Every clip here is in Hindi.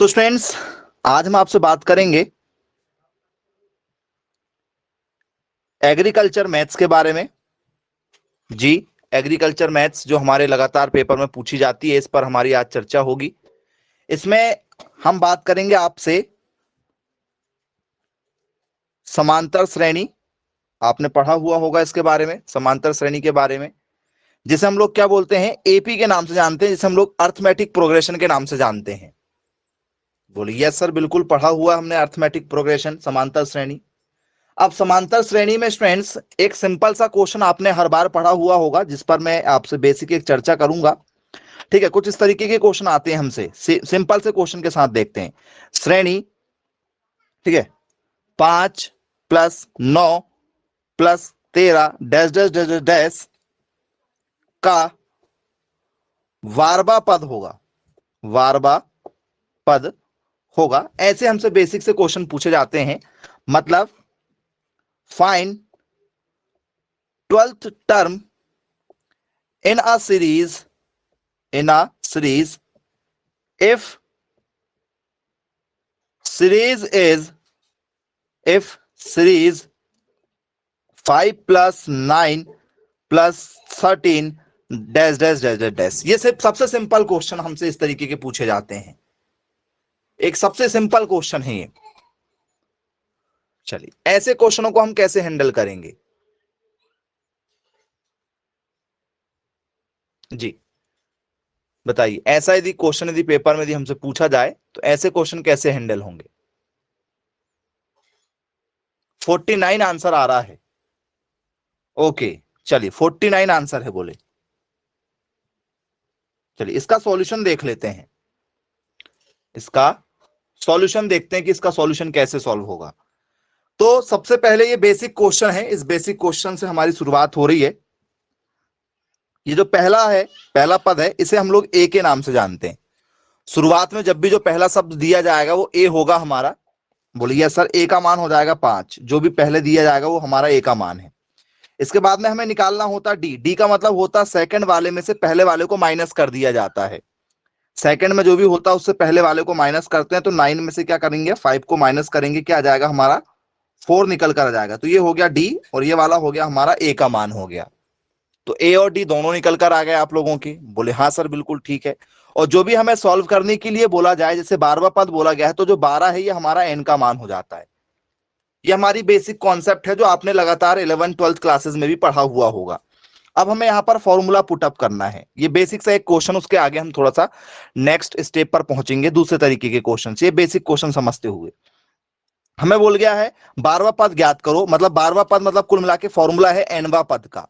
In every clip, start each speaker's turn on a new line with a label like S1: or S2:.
S1: तो स्टूडेंट्स, आज हम आपसे बात करेंगे एग्रीकल्चर मैथ्स के बारे में। जी, एग्रीकल्चर मैथ्स जो हमारे लगातार पेपर में पूछी जाती है, इस पर हमारी आज चर्चा होगी। इसमें हम बात करेंगे आपसे समांतर श्रेणी। आपने पढ़ा हुआ होगा इसके बारे में, समांतर श्रेणी के बारे में, जिसे हम लोग क्या बोलते हैं, एपी के नाम से जानते हैं, जिसे हम लोग अर्थमेटिक प्रोग्रेशन के नाम से जानते हैं। बोलिए यस सर, बिल्कुल पढ़ा हुआ हमने अर्थमेटिक प्रोग्रेशन, समांतर श्रेणी। अब समांतर श्रेणी में स्टूडेंट्स एक सिंपल सा क्वेश्चन आपने हर बार पढ़ा हुआ होगा, जिस पर मैं आपसे बेसिक एक चर्चा करूंगा। ठीक है, कुछ इस तरीके के क्वेश्चन आते हैं हमसे, सिंपल से क्वेश्चन के साथ देखते हैं। श्रेणी, ठीक है, 5+9+13 dash dash dash dash dash का वारवा पद होगा, वारवा पद होगा। ऐसे हमसे बेसिक से क्वेश्चन पूछे जाते हैं। मतलब find 12th term in a series if series 5+9+13 dash dash dash dash dash. ये सिर्फ सबसे सिंपल क्वेश्चन हमसे इस तरीके के पूछे जाते हैं। एक सबसे सिंपल क्वेश्चन है ये। चलिए, ऐसे क्वेश्चनों को हम कैसे हैंडल करेंगे जी, बताइए। ऐसा यदि क्वेश्चन यदि पेपर में यदि हमसे पूछा जाए तो ऐसे क्वेश्चन कैसे हैंडल होंगे। 49 आंसर आ रहा है। ओके, चलिए 49 आंसर है बोले। चलिए इसका सॉल्यूशन देख लेते हैं, इसका सॉल्यूशन देखते हैं कि इसका सॉल्यूशन कैसे सॉल्व होगा। तो सबसे पहले ये बेसिक क्वेश्चन है, इस बेसिक क्वेश्चन से हमारी शुरुआत हो रही है। ये जो पहला है, पहला पद है, इसे हम लोग ए के नाम से जानते हैं। शुरुआत में जब भी जो पहला शब्द दिया जाएगा वो ए होगा हमारा। बोलिए सर, ए का मान हो जाएगा 5। जो भी पहले दिया जाएगा वो हमारा ए का मान है। इसके बाद में हमें निकालना होता है डी। डी का मतलब होता है सेकंड वाले में से पहले वाले को माइनस कर दिया जाता है। सेकंड में जो भी होता है उससे पहले वाले को माइनस करते हैं। तो 9 में से क्या करेंगे, 5 को माइनस करेंगे, क्या आ जाएगा हमारा 4 निकल कर आ जाएगा। तो ये हो गया डी और ये वाला हो गया हमारा ए का मान हो गया। तो ए और डी दोनों निकल कर आ गए आप लोगों के। बोले हाँ सर बिल्कुल ठीक है। और जो भी हमें सॉल्व करने के लिए बोला जाए, जैसे 12वां पद बोला गया है, तो जो 12 है ये हमारा एन का मान हो जाता है। ये हमारी बेसिक कॉन्सेप्ट है जो आपने लगातार 11th-12th क्लासेस में भी पढ़ा हुआ होगा। अब हमें यहाँ पर फॉर्मूला पुटअप करना है। ये बेसिक सा एक क्वेश्चन, उसके आगे हम थोड़ा सा नेक्स्ट स्टेप पर पहुंचेंगे दूसरे तरीके के क्वेश्चन से। ये बेसिक क्वेश्चन समझते हुए हमें बोल गया है 12वां पद ज्ञात करो। मतलब 12वां पद मतलब कुल मिला के फॉर्मूला है एनवा पद का।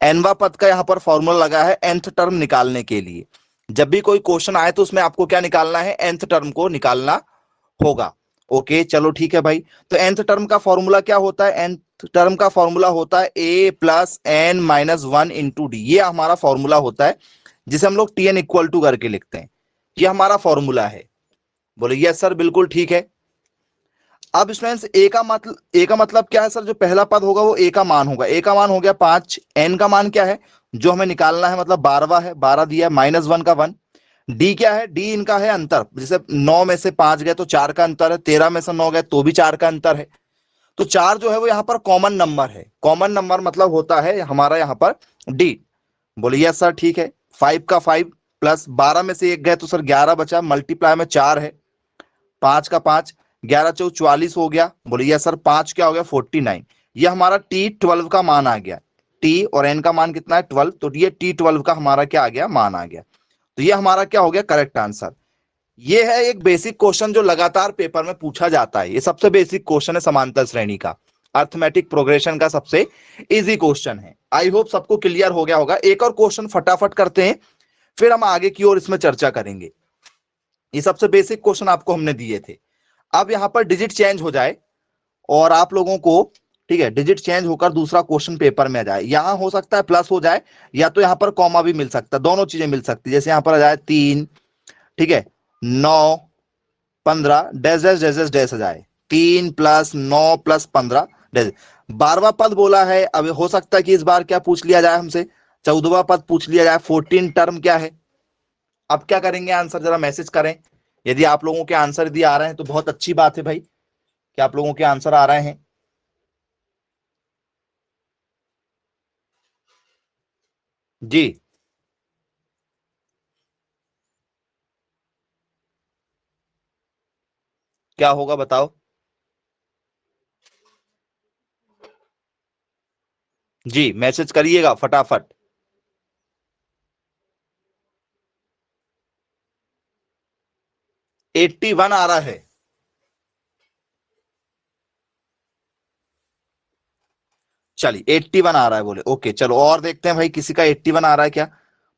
S1: एनवा पद का यहाँ पर फॉर्मूला लगा है nth टर्म निकालने के लिए। जब भी कोई क्वेश्चन आए तो उसमें आपको क्या निकालना है, nth टर्म को निकालना होगा। ओके चलो ठीक है भाई। तो nth टर्म का फॉर्मूला क्या होता है, nth टर्म का फॉर्मूला होता है a+n-1 इंटू डी। ये हमारा फॉर्मूला होता है जिसे हम लोग tn इक्वल टू करके लिखते हैं। ये हमारा फॉर्मूला है। बोले यस सर बिल्कुल ठीक है। अब स्टूडेंट्स ए का मतलब क्या है सर, जो पहला पद होगा वो ए का मान होगा। ए का मान हो गया 5। एन का मान क्या है जो हमें निकालना है, मतलब 12वां है, 12 दिया है, -1 का 1। डी क्या है, डी इनका है अंतर। जैसे 9 में से 5 गए तो 4 का अंतर है, 13 में से 9 गए तो भी 4 का अंतर है। तो 4 जो है वो यहाँ पर कॉमन नंबर है। कॉमन नंबर मतलब होता है हमारा यहाँ पर डी। बोलिए यस सर ठीक है। 5 का 5 प्लस 12 में से 1 गए तो सर 11 बचा, मल्टीप्लाई में 4 है, 5 का 5, 11 चौक 44 हो गया। बोलिए यस सर, 5 क्या हो गया 49। ये हमारा T12 का मान आ गया। टी और एन का मान कितना है 12, तो ये T12 का हमारा क्या आ गया, मान आ गया। तो ये हमारा क्या हो गया, करेक्ट आंसर। ये है एक बेसिक क्वेश्चन जो लगातार पेपर में पूछा जाता है। ये सबसे बेसिक क्वेश्चन है समांतर श्रेणी का, अर्थमेटिक प्रोग्रेशन का सबसे इजी क्वेश्चन है। आई होप सबको क्लियर हो गया होगा। एक और क्वेश्चन फटाफट करते हैं, फिर हम आगे की ओर इसमें चर्चा करेंगे। ये सबसे बेसिक क्वेश्चन आपको हमने दिए थे। अब यहां पर डिजिट चेंज हो जाए और आप लोगों को, ठीक है, डिजिट चेंज होकर दूसरा क्वेश्चन पेपर में आ जाए। यहां हो सकता है प्लस हो जाए या तो यहां पर कॉमा भी मिल सकता है, दोनों चीजें मिल सकती है। जैसे यहां पर आ जाए 3, ठीक है, 9, 15 dash dash dash dash dash आ जाए, 3 + 9 + 15 डैश। 12वां पद बोला है, अब हो सकता है कि इस बार क्या पूछ लिया जाए हमसे, 14वां पद पूछ लिया जाए। 14 टर्म क्या है, अब क्या करेंगे आंसर, जरा मैसेज करें यदि आप लोगों के आंसर यदि आ रहे हैं तो बहुत अच्छी बात है भाई कि आप लोगों के आंसर आ रहे हैं। जी, क्या होगा बताओ। जी, मैसेज करिएगा फटाफट। 81 आ रहा है। चलिए 81 आ रहा है बोले, ओके चलो और देखते हैं भाई किसी का 81 आ रहा है क्या।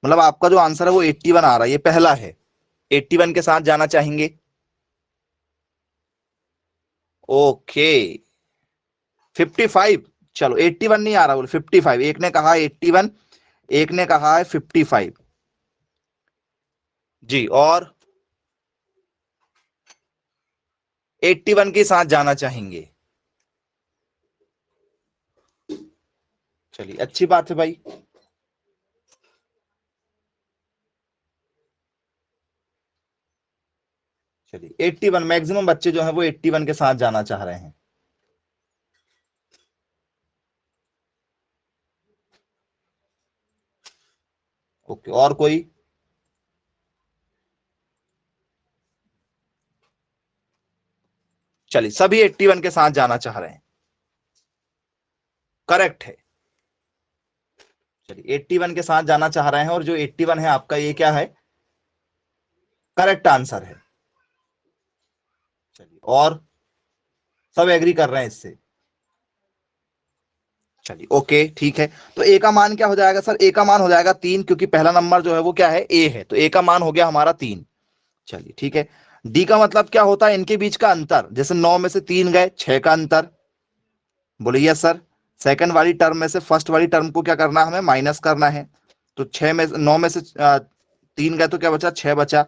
S1: मतलब आपका जो आंसर है वो 81 आ रहा है, ये पहला है। 81 के साथ जाना चाहेंगे? ओके 55। चलो 81 नहीं आ रहा बोले, 55। एक ने कहा 81, एक ने कहा है 55। जी, और 81 के साथ जाना चाहेंगे? चलिए अच्छी बात है भाई। चलिए 81, मैक्सिमम बच्चे जो है वो 81 के साथ जाना चाह रहे हैं। ओके, और कोई? चलिए सभी 81 के साथ जाना चाह रहे हैं, करेक्ट है। चलिए 81 के साथ जाना चाह रहे हैं और जो 81 है आपका ये क्या है, करेक्ट आंसर है। चलिए, और सब एग्री कर रहे हैं इससे? चलिए ओके ठीक है। तो ए का मान क्या हो जाएगा सर? ए का मान हो जाएगा 3, क्योंकि पहला नंबर जो है वो क्या है, ए है, तो ए का मान हो गया हमारा 3। चलिए ठीक है। डी का मतलब क्या होता है? इनके बीच का अंतर, जैसे 9 में से 3 गए, 6 का अंतर। बोलिए यस सर। सेकंड वाली टर्म में से फर्स्ट वाली टर्म को क्या करना है, हमें माइनस करना है। तो 9 में से 3 गए तो क्या बचा, 6 बचा।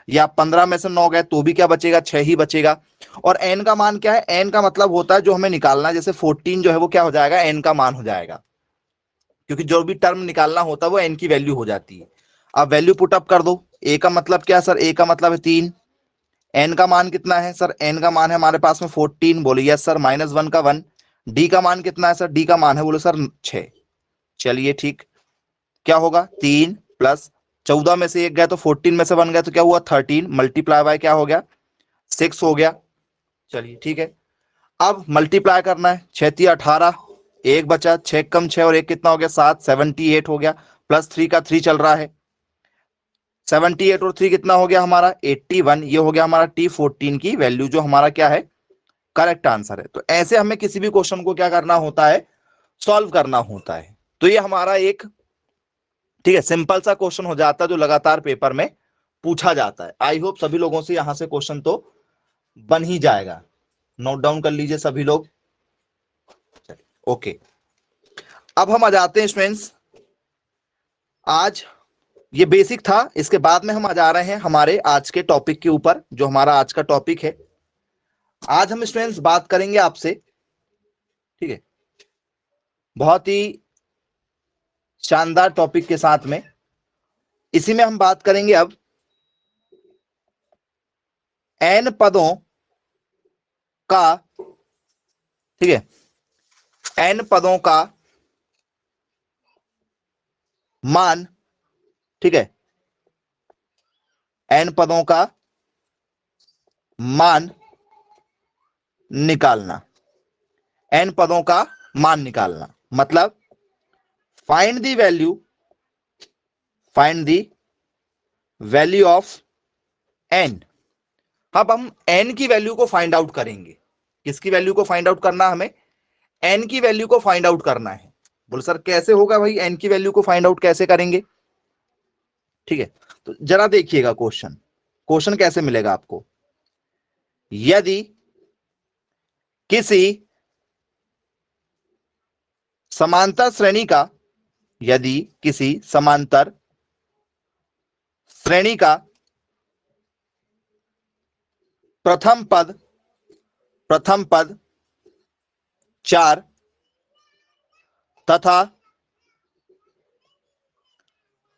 S1: या 15 में से 9 गए तो भी क्या बचेगा, 6 ही बचेगा। और एन का मान क्या है? एन का मतलब होता है जो हमें निकालना है, जैसे 14 जो है वो क्या हो जाएगा, एन का मान हो जाएगा, क्योंकि जो भी टर्म निकालना होता है वो एन की वैल्यू हो जाती है। अब वैल्यू पुट अप कर दो। ए का मतलब क्या है सर? ए का मतलब है 3। एन का मान कितना है सर? एन का मान है हमारे पास में 14। बोले यस सर, -1 का 1। डी का मान कितना है सर? डी का मान है बोले सर 6। चलिए ठीक। क्या होगा, 3 प्लस 14 में से 1 गया तो 14 में से 1 गया तो क्या हुआ, 13 मल्टीप्लाई बाय क्या हो गया, 6 हो गया। चलिए ठीक है। अब मल्टीप्लाई करना है, 6 18, एक बचा, 6 कम 6 और एक कितना हो गया, 7, 78 हो गया। प्लस 3 का 3 चल रहा है, 78 और 3 कितना हो गया हमारा, 81। ये हो गया हमारा T14 की वैल्यू, जो हमारा क्या है, करेक्ट आंसर है। तो ऐसे हमें किसी भी क्वेश्चन को क्या करना होता है, सॉल्व करना होता है। तो ये हमारा एक, ठीक है, सिंपल सा क्वेश्चन हो जाता है जो लगातार पेपर में पूछा जाता है। आई होप सभी लोगों से यहां से क्वेश्चन तो बन ही जाएगा। नोट डाउन कर लीजिए सभी लोग। ओके, अब हम आ जाते हैं स्टूडेंट्स, आज ये बेसिक था, इसके बाद में हम आ जा रहे हैं हमारे आज के टॉपिक के ऊपर, जो हमारा आज का टॉपिक है। आज हम स्टूडेंट्स बात करेंगे आपसे, ठीक है, बहुत ही शानदार टॉपिक के साथ में। इसी में हम बात करेंगे अब एन पदों का, ठीक है, एन पदों का मान, ठीक है, एन पदों का मान निकालना। एन पदों का मान निकालना मतलब find the value, find the value of N. अब हम एन की वैल्यू को फाइंड आउट करेंगे। किसकी वैल्यू को फाइंड आउट करना, हमें एन की वैल्यू को फाइंड आउट करना है। बोल सर कैसे होगा भाई, एन की वैल्यू को फाइंड आउट कैसे करेंगे? ठीक है, तो जरा देखिएगा क्वेश्चन। क्वेश्चन कैसे मिलेगा आपको, यदि किसी समांतर श्रेणी का, यदि किसी समांतर श्रेणी का प्रथम पद, प्रथम पद 4 तथा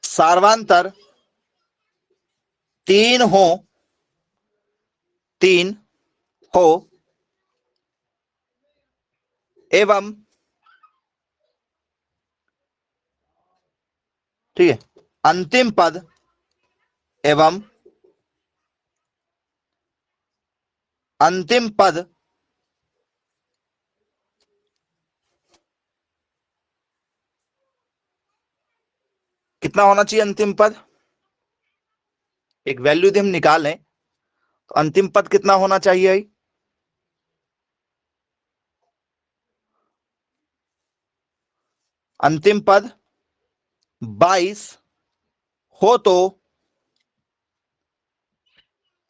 S1: सार्वांतर 3 हो, 3 हो एवं, ठीक है, अंतिम पद एवं अंतिम पद कितना होना चाहिए? अंतिम पद एक वैल्यू यदि हम निकालें तो अंतिम पद कितना होना चाहिए? अंतिम पद 22 हो तो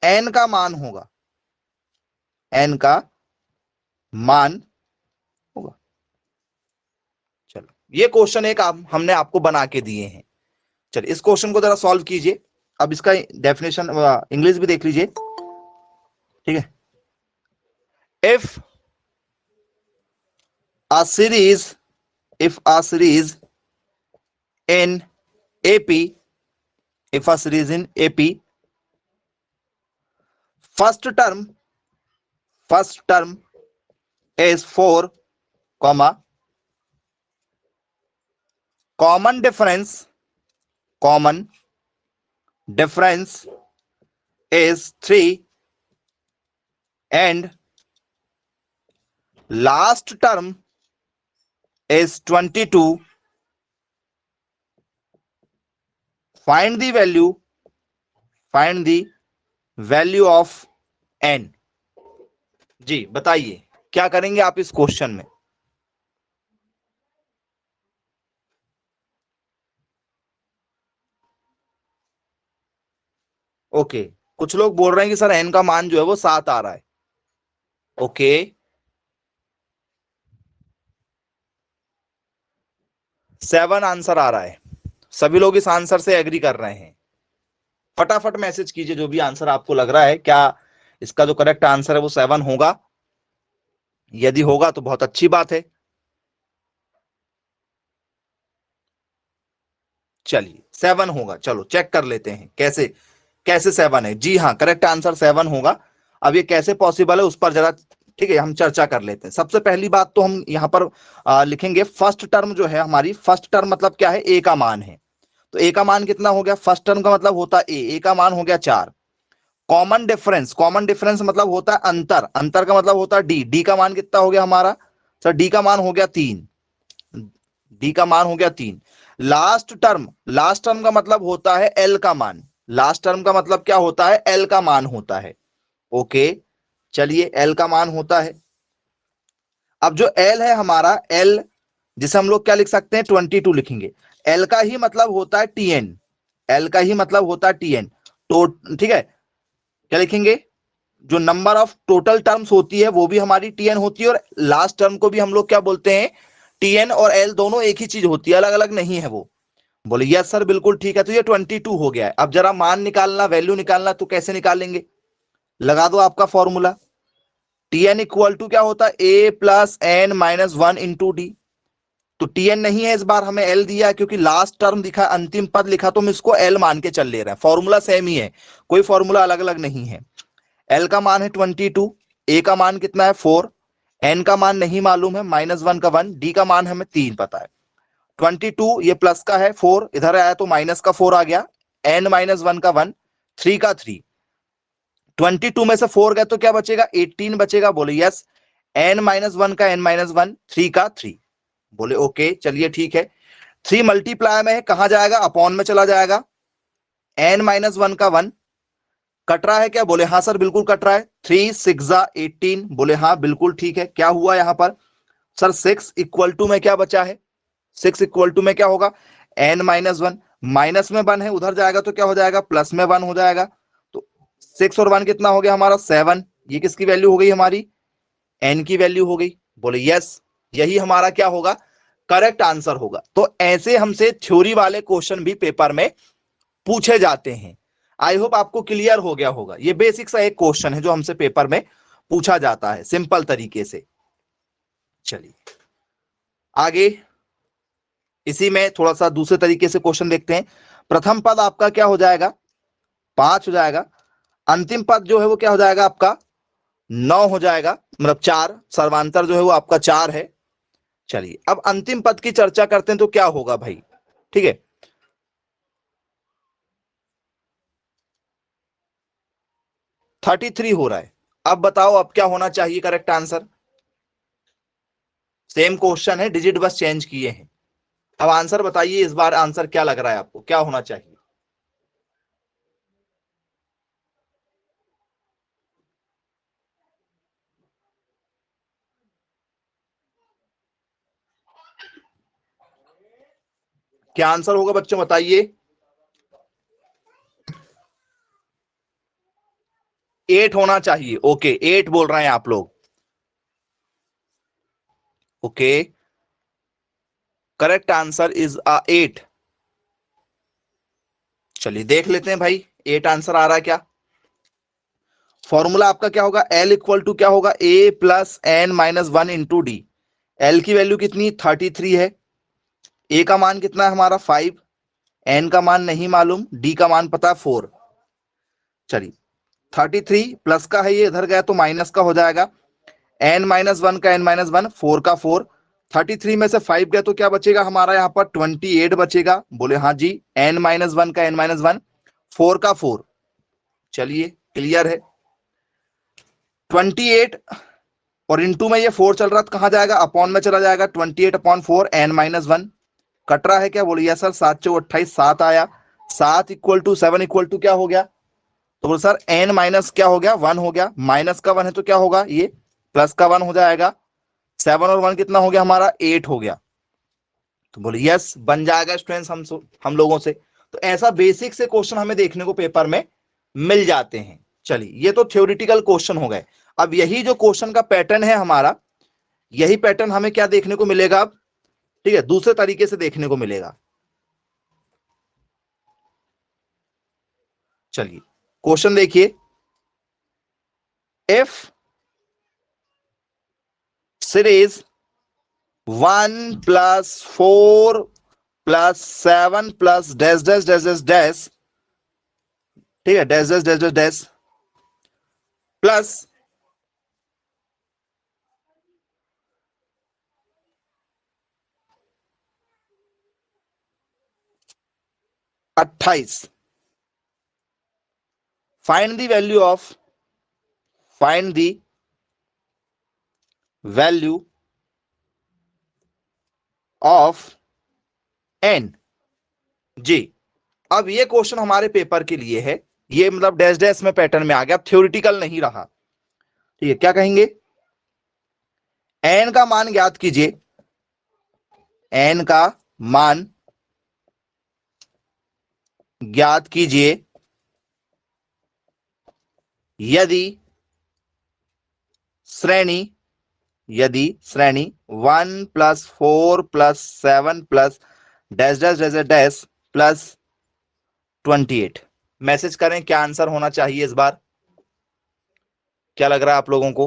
S1: n का मान होगा, n का मान होगा। चलो ये क्वेश्चन एक हमने आपको बना के दिए हैं। चलिए इस क्वेश्चन को जरा सॉल्व कीजिए। अब इसका डेफिनेशन इंग्लिश भी देख लीजिए, ठीक है। If a series if a series in AP if a series in AP first term is 4 comma common difference is 3 and last term is 22, find the value of n। जी बताइए क्या करेंगे आप इस क्वेश्चन में? ओके कुछ लोग बोल रहे हैं कि सर n का मान जो है वो 7 आ रहा है। ओके 7 आंसर आ रहा है। सभी लोग इस आंसर से एग्री कर रहे हैं। फटाफट मैसेज कीजिए जो भी आंसर आपको लग रहा है, क्या इसका जो करेक्ट आंसर है वो 7 होगा? यदि होगा तो बहुत अच्छी बात है। चलिए 7 होगा, चलो चेक कर लेते हैं कैसे कैसे 7 है। जी हाँ करेक्ट आंसर 7 होगा। अब ये कैसे पॉसिबल है उस पर जरा, ठीक है, हम चर्चा कर लेते हैं। सबसे पहली बात तो हम यहां पर लिखेंगे फर्स्ट टर्म जो है हमारी, फर्स्ट टर्म मतलब क्या है? ए का मान है। तो ए का मान कितना हो गया? फर्स्ट टर्म का मतलब होता है ए का मान हो गया 4। कॉमन डिफरेंस मतलब होता है अंतर, अंतर का मतलब होता है डी का मान कितना हो गया हमारा? सर डी का मान हो गया 3, डी का मान हो गया 3। लास्ट टर्म का मतलब होता है एल का मान, लास्ट टर्म का मतलब क्या होता है? एल का मान होता है। ओके चलिए एल का मान होता है। अब जो एल है हमारा, एल जिसे हम लोग क्या लिख सकते हैं? 22 लिखेंगे। एल का ही मतलब होता है टीएन, एल का ही मतलब होता है टीएन। तो ठीक है, क्या लिखेंगे? जो नंबर ऑफ टोटल टर्म्स होती है वो भी हमारी टीएन होती है, और लास्ट टर्म को भी हम लोग क्या बोलते हैं? टीएन। और एल दोनों एक ही चीज होती है, अलग अलग नहीं है वो। बोले यस सर बिल्कुल ठीक है। तो ये 22 हो गया है। अब जरा मान निकालना, वैल्यू निकालना, तो कैसे निकालेंगे? लगा दो आपका फॉर्मूला। टीएन इक्वल टू क्या होता है? A plus N minus 1 into D. तो टीएन नहीं है इस बार, हमें एल दिया क्योंकि लास्ट टर्म दिखा, अंतिम पद लिखा, तो हम इसको एल मान के चल ले रहे हैं। फॉर्मूला सेम ही है, कोई फॉर्मूला अलग अलग नहीं है। एल का मान है 22, ए का मान कितना है 4, एन का मान नहीं मालूम है -1 का 1, डी का मान हमें 3 पता है। 22 ये प्लस का है, 4 इधर आया तो माइनस का 4 आ गया, n -1 का 1, 3 का 3। 22 में से 4 गए तो क्या बचेगा? 18 बचेगा। बोले यस। n-1 का n-1, 3 का 3। बोले ओके चलिए ठीक है। 3 मल्टीप्लाई में है, कहां जाएगा? अपॉन में चला जाएगा। n-1 का 1 कट रहा है क्या? बोले हाँ सर बिल्कुल कट रहा है। 3 6 18। बोले हाँ बिल्कुल ठीक है। क्या हुआ यहां पर? सर 6 इक्वल टू में क्या बचा है? 6 इक्वल टू में क्या होगा? n-1, माइनस में 1 है, उधर जाएगा तो क्या हो जाएगा? प्लस में 1 हो जाएगा। तो 6 और 1 कितना हो गया हमारा? 7। ये किसकी वैल्यू हो गई हमारी? n की वैल्यू हो गई। बोले यस, यही हमारा क्या होगा? करेक्ट आंसर होगा। तो ऐसे हमसे थ्योरी वाले क्वेश्चन भी पेपर में पूछे जाते हैं। आई होप आपको क्लियर हो गया होगा। ये बेसिक सा एक क्वेश्चन है जो हमसे पेपर में पूछा जाता है सिंपल तरीके से। चलिए आगे इसी में थोड़ा सा दूसरे तरीके से क्वेश्चन देखते हैं। प्रथम पद आपका क्या हो जाएगा? 5 हो जाएगा। अंतिम पद जो है वो क्या हो जाएगा आपका? 9 हो जाएगा, मतलब 4, सर्वांतर जो है वो आपका 4 है। चलिए अब अंतिम पद की चर्चा करते हैं तो क्या होगा भाई, ठीक है। 33 हो रहा है। अब बताओ अब क्या होना चाहिए करेक्ट आंसर। सेम क्वेश्चन है, डिजिट बस चेंज किए हैं। अब आंसर बताइए, इस बार आंसर क्या लग रहा है आपको, क्या होना चाहिए। क्या आंसर होगा बच्चों बताइए। 8 होना चाहिए। ओके 8 बोल रहे हैं आप लोग। Okay correct answer is 8। चलिए देख लेते हैं भाई 8 आंसर आ रहा है क्या। फॉर्मूला आपका क्या होगा, एल इक्वल टू क्या होगा, A plus N minus 1 into D. L की वैल्यू कितनी 33 है, ए का मान कितना है हमारा 5, एन का मान नहीं मालूम, डी का मान पता है 4। चलिए 33 प्लस का है, ये इधर गया तो माइनस का हो जाएगा, एन माइनस 1 का एन माइनस 1, 4 का 4। 33 में से 5 गया तो क्या बचेगा हमारा यहाँ पर 28 बचेगा। बोले हाँ जी, एन माइनस 1 का एन माइनस 1, 4 का 4। चलिए क्लियर है। 28 और इंटू में ये 4 चल रहा तो कहां जाएगा, अपॉन में चला जाएगा। 28/4 एन माइनस 1 कट रहा है क्या, बोलिए सर 7 चौ 28, 7 आया। 7 इक्वल टू 7 इक्वल टू क्या हो गया, तो बोले सर एन माइनस क्या हो गया 1 हो गया, माइनस का 1 है तो क्या होगा, ये प्लस का 1 हो जाएगा। 7 और 1 कितना हो गया हमारा 8 हो गया। तो बोले यस बन जाएगा स्टूडेंट्स हम लोगों से। तो ऐसा बेसिक से क्वेश्चन हमें देखने को पेपर में मिल जाते हैं। चलिए ये तो थ्योरेटिकल क्वेश्चन हो गए। अब यही जो क्वेश्चन का पैटर्न है हमारा, यही पैटर्न हमें क्या देखने को मिलेगा अब, ठीक है, दूसरे तरीके से देखने को मिलेगा। चलिए क्वेश्चन देखिए, if series 1+4+7 plus dash dash dash dash dash, ठीक है, dash dash dash dash dash plus 28, find the value of, find the value of N जी। अब ये क्वेश्चन हमारे पेपर के लिए है, ये मतलब डैश डैश में पैटर्न में आ गया, थ्योरेटिकल नहीं रहा। ठीक है, क्या कहेंगे, एन का मान ज्ञात कीजिए, एन का मान ज्ञात कीजिए यदि श्रेणी, यदि श्रेणी 1+4+7 plus dash dash dash dash plus 28। Message करें क्या आंसर होना चाहिए इस बार, क्या लग रहा है आप लोगों को,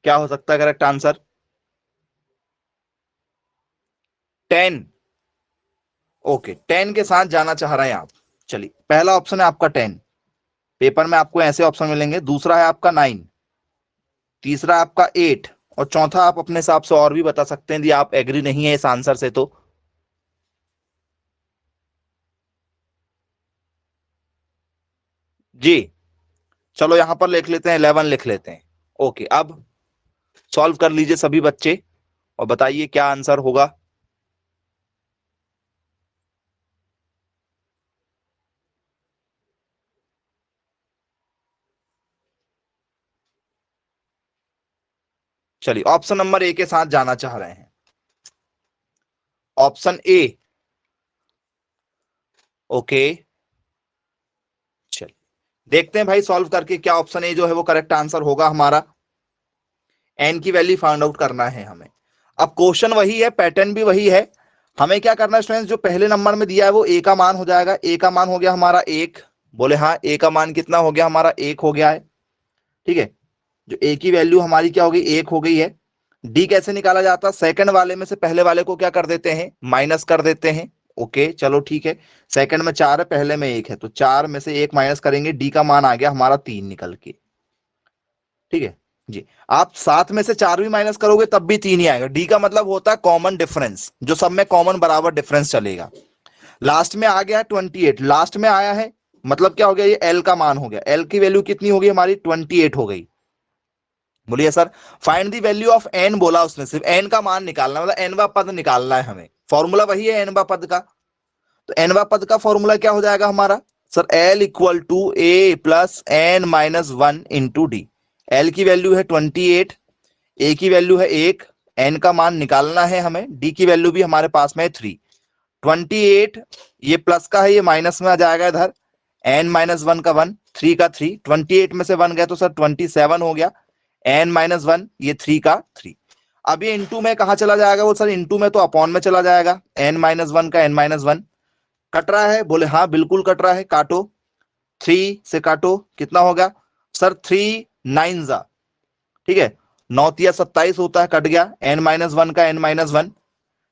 S1: क्या हो सकता है करेक्ट आंसर। 10। ओके 10 के साथ जाना चाह रहे हैं आप। चलिए पहला ऑप्शन है आपका 10, पेपर में आपको ऐसे ऑप्शन मिलेंगे। दूसरा है आपका 9, तीसरा आपका 8, और चौथा आप अपने हिसाब से और भी बता सकते हैं यदि आप एग्री नहीं है इस आंसर से तो। जी चलो यहां पर लिख लेते हैं 11 लिख लेते हैं। ओके अब सॉल्व कर लीजिए सभी बच्चे और बताइए क्या आंसर होगा। चलिए ऑप्शन नंबर ए के साथ जाना चाह रहे हैं, ऑप्शन ए। ओके चलिए देखते हैं भाई सॉल्व करके क्या ऑप्शन ए जो है वो करेक्ट आंसर होगा हमारा। एन की वैल्यू फाइंड आउट करना है हमें। अब क्वेश्चन वही है, पैटर्न भी वही है। हमें क्या करना है स्टूडेंट्स, जो पहले नंबर में दिया है वो ए का मान हो जाएगा। ए का मान हो गया हमारा 1, बोले हाँ ए का मान कितना हो गया हमारा 1 हो गया है। ठीक है, जो ए की वैल्यू हमारी क्या हो गई 1 हो गई है। डी कैसे निकाला जाता है, सेकंड वाले में से पहले वाले को क्या कर देते हैं माइनस कर देते हैं। ओके चलो ठीक है, सेकंड में 4 है, पहले में 1 है, तो 4 में से 1 माइनस करेंगे, डी का मान आ गया हमारा 3 निकल के। ठीक है जी, आप 7 में से 4 भी माइनस करोगे तब भी 3 ही आएगा। डी का मतलब होता है कॉमन डिफरेंस, जो सब में कॉमन बराबर डिफरेंस चलेगा। लास्ट में आ गया 28, लास्ट में आया है मतलब क्या हो गया, ये एल का मान हो गया। एल की वैल्यू कितनी होगी हमारी, 28 हो गई। बोलिए sir, find the value of N बोला उसने, सिर्फ एन का मान निकालना, मतलब एनवा पद निकालना है हमें। फॉर्मूला वही है एनवा पद का, तो एनवा पद का फॉर्मूला क्या हो जाएगा हमारा sir, L equal to A plus N minus 1 into D. L की वैल्यू है 28, ए की वैल्यू है 1, एन का मान निकालना है हमें, डी की वैल्यू भी हमारे पास में है 3। 28 ये प्लस का है, ये माइनस में आ जाएगा इधर, एन माइनस 1 का 1, 3 का 3, 28 में से 1 गया तो सर 27 हो गया, एन माइनस 1 ये 3 का 3। अब ये इंटू में कहा चला जाएगा वो सर, इंटू में तो अपॉन में चला जाएगा, एन माइनस 1 का एन माइनस 1 कट रहा है, बोले हाँ बिल्कुल कट रहा है, काटो, 3 से काटो, कितना होगा सर 3 9 जा, ठीक है, 9 तिया 27 होता है, कट गया, एन माइनस 1 का एन माइनस 1,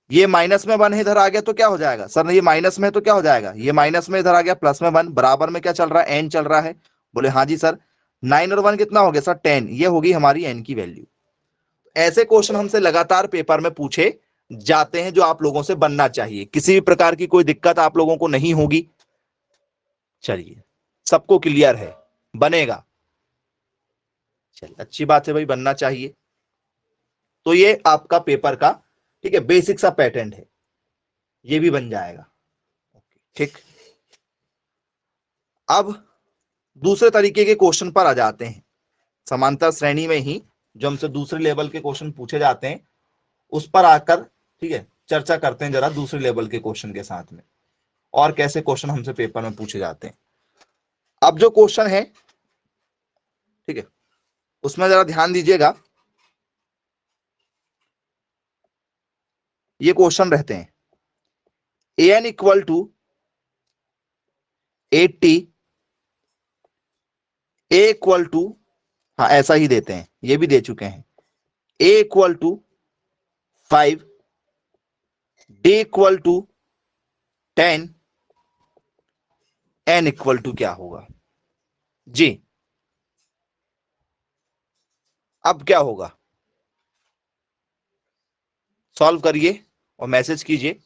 S1: ये माइनस में 1 इधर आ गया तो क्या हो जाएगा सर, ये माइनस में तो क्या हो जाएगा, ये माइनस में इधर आ गया, प्लस में 1, बराबर में क्या चल रहा है, एन चल रहा है, बोले हाँ जी सर, 9 और 1 कितना हो गया सर 10, ये होगी हमारी एन की वैल्यू। ऐसे क्वेश्चन हमसे लगातार पेपर में पूछे जाते हैं, जो आप लोगों से बनना चाहिए, किसी भी प्रकार की कोई दिक्कत आप लोगों को नहीं होगी। चलिए, सबको क्लियर है, बनेगा, चलिए अच्छी बात है भाई, बनना चाहिए। तो ये आपका पेपर का ठीक है बेसिक सा पैटर्न है, ये भी बन जाएगा। ठीक, अब दूसरे तरीके के क्वेश्चन पर आ जाते हैं, समांतर श्रेणी में ही जो हमसे दूसरे लेवल के क्वेश्चन पूछे जाते हैं उस पर आकर ठीक है चर्चा करते हैं जरा, दूसरे लेवल के क्वेश्चन के साथ में, और कैसे क्वेश्चन हमसे पेपर में पूछे जाते हैं। अब जो क्वेश्चन है ठीक है उसमें जरा ध्यान दीजिएगा, ये क्वेश्चन रहते हैं a n equal to 80, a equal to, हाँ ऐसा ही देते हैं, ये भी दे चुके हैं, a equal to 5, d equal to 10, n equal to क्या होगा जी। अब क्या होगा, सॉल्व करिए और मैसेज कीजिए।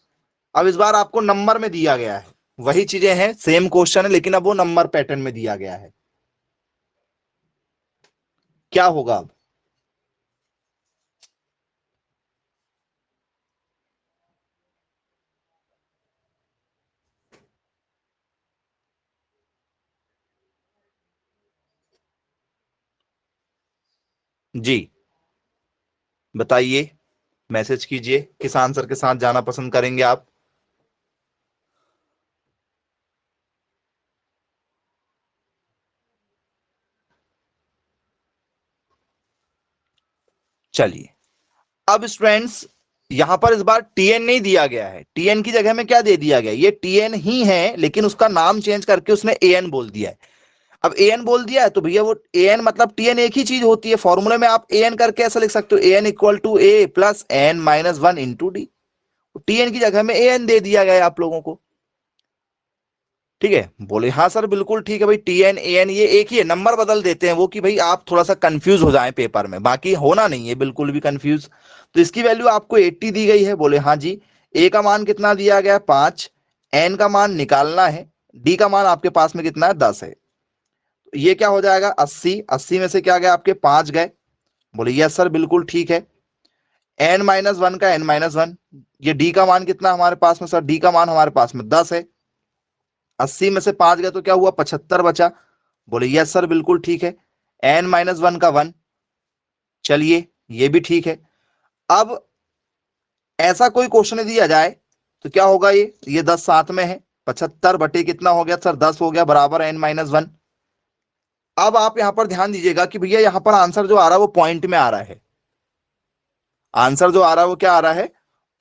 S1: अब इस बार आपको नंबर में दिया गया है, वही चीजें हैं, सेम क्वेश्चन है, लेकिन अब वो नंबर पैटर्न में दिया गया है। क्या होगा अब, जी बताइए, मैसेज कीजिए, किस आंसर के साथ जाना पसंद करेंगे आप। चलिए, अब स्टूडेंट्स यहां पर इस बार टीएन नहीं दिया गया है, टीएन की जगह में क्या दे दिया गया, ये टीएन ही है लेकिन उसका नाम चेंज करके उसने एएन बोल दिया है। अब एएन बोल दिया है तो भैया वो एएन मतलब टीएन एक ही चीज होती है, फॉर्मूले में आप एएन करके ऐसा लिख सकते हो, AN equal to A plus N minus 1 into D, TN की जगह में एएन दे दिया गया है आप लोगों को। ठीक है, बोले हाँ सर बिल्कुल ठीक है भाई, टीएन एएन ये एक ही है, नंबर बदल देते हैं वो कि भाई आप थोड़ा सा कंफ्यूज हो जाएं पेपर में, बाकी होना नहीं है बिल्कुल भी कंफ्यूज। तो इसकी वैल्यू आपको 80 दी गई है, बोले हाँ जी, ए का मान कितना दिया गया है 5, एन का मान निकालना है, डी का मान आपके पास में कितना है 10 है, तो ये क्या हो जाएगा 80, 80 में से क्या गया आपके 5 गए, बोले यस सर बिल्कुल ठीक है, एन माइनस 1 का एन माइनस 1, ये डी का मान कितना हमारे पास में सर, डी का मान हमारे पास में 10 है, 80 में से 5 गए तो क्या हुआ 75 बचा, बोले यस सर बिल्कुल ठीक है, एन माइनस 1 का 1, चलिए ये भी ठीक है। अब ऐसा कोई क्वेश्चन दिया जाए तो क्या होगा, ये 10 साथ में है, 75 बटे कितना हो गया सर 10 हो गया, बराबर एन माइनस 1। अब आप यहां पर ध्यान दीजिएगा कि भैया यहां पर आंसर जो आ रहा है वो पॉइंट में आ रहा है, आंसर जो आ रहा है वो क्या आ रहा है,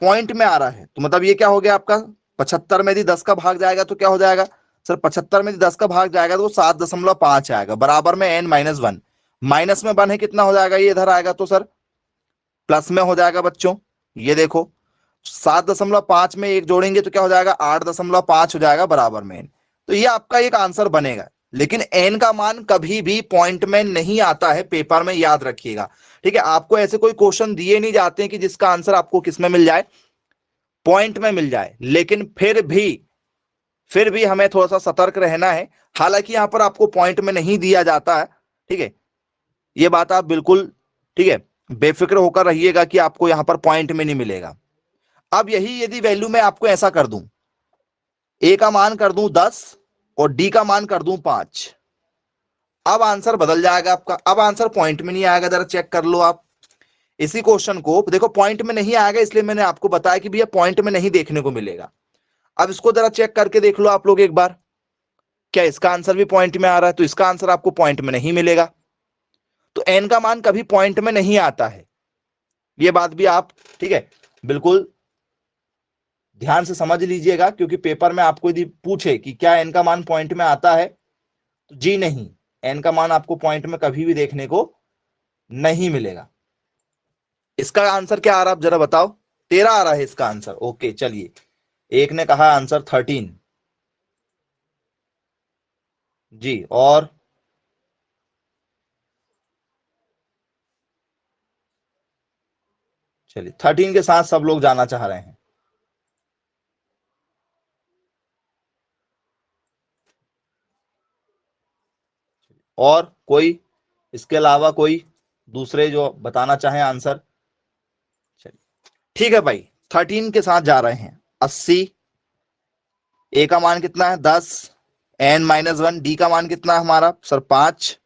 S1: पॉइंट में आ रहा है, तो मतलब ये क्या हो गया आपका 75 में यदि 10 का भाग जाएगा तो क्या हो जाएगा सर, 75 में यदि 10 का भाग जाएगा तो वो 7.5 आएगा, बराबर में एन माइनस 1, माइनस में 1 है कितना हो जाएगा, ये इधर आएगा तो सर प्लस में हो जाएगा बच्चों, ये देखो 7.5 में एक जोड़ेंगे तो क्या हो जाएगा, 8.5 हो जाएगा बराबर में n। तो ये आपका एक आंसर बनेगा। लेकिन n का मान कभी भी पॉइंट में नहीं आता है, पेपर में याद रखिएगा। ठीक है, आपको ऐसे कोई क्वेश्चन दिए नहीं जाते हैं कि जिसका आंसर आपको किस में मिल जाए, पॉइंट में मिल जाए। लेकिन फिर भी हमें थोड़ा सा सतर्क रहना है। हालांकि यहां पर आपको पॉइंट में नहीं दिया जाता है, ठीक है, ये बात आप बिल्कुल, ठीक है, बेफिक्र होकर रहिएगा कि आपको यहां पर पॉइंट में नहीं मिलेगा। अब यही यदि वैल्यू मैं आपको ऐसा कर दूं, ए का मान कर दूं 10 और डी का मान कर दूं 5, अब आंसर बदल जाएगा आपका। अब आंसर पॉइंट में नहीं आएगा, जरा चेक कर लो आप इसी क्वेश्चन को। देखो पॉइंट में नहीं आएगा, इसलिए मैंने आपको बताया कि भैया पॉइंट में नहीं देखने को मिलेगा। अब इसको जरा चेक करके देख लो आप लोग एक बार, क्या इसका आंसर भी पॉइंट में आ रहा है? तो इसका आंसर आपको पॉइंट में नहीं मिलेगा। तो एन का मान कभी पॉइंट में नहीं आता है, ये बात भी आप, ठीक है, बिल्कुल ध्यान से समझ लीजिएगा। क्योंकि पेपर में आपको यदि पूछे कि क्या एन का मान पॉइंट में आता है, तो जी नहीं, एन का मान आपको पॉइंट में कभी भी देखने को नहीं मिलेगा। इसका आंसर क्या आ रहा है, आप जरा बताओ। 13 आ रहा है इसका आंसर। ओके चलिए, एक ने कहा आंसर 13 जी, और चलिए 13 के साथ सब लोग जाना चाह रहे हैं। और कोई इसके अलावा कोई दूसरे जो बताना चाहें आंसर? चलिए ठीक है भाई, 13 के साथ जा रहे हैं। 80, ए का मान कितना है 10, n-1, डी का मान कितना है हमारा सर 5।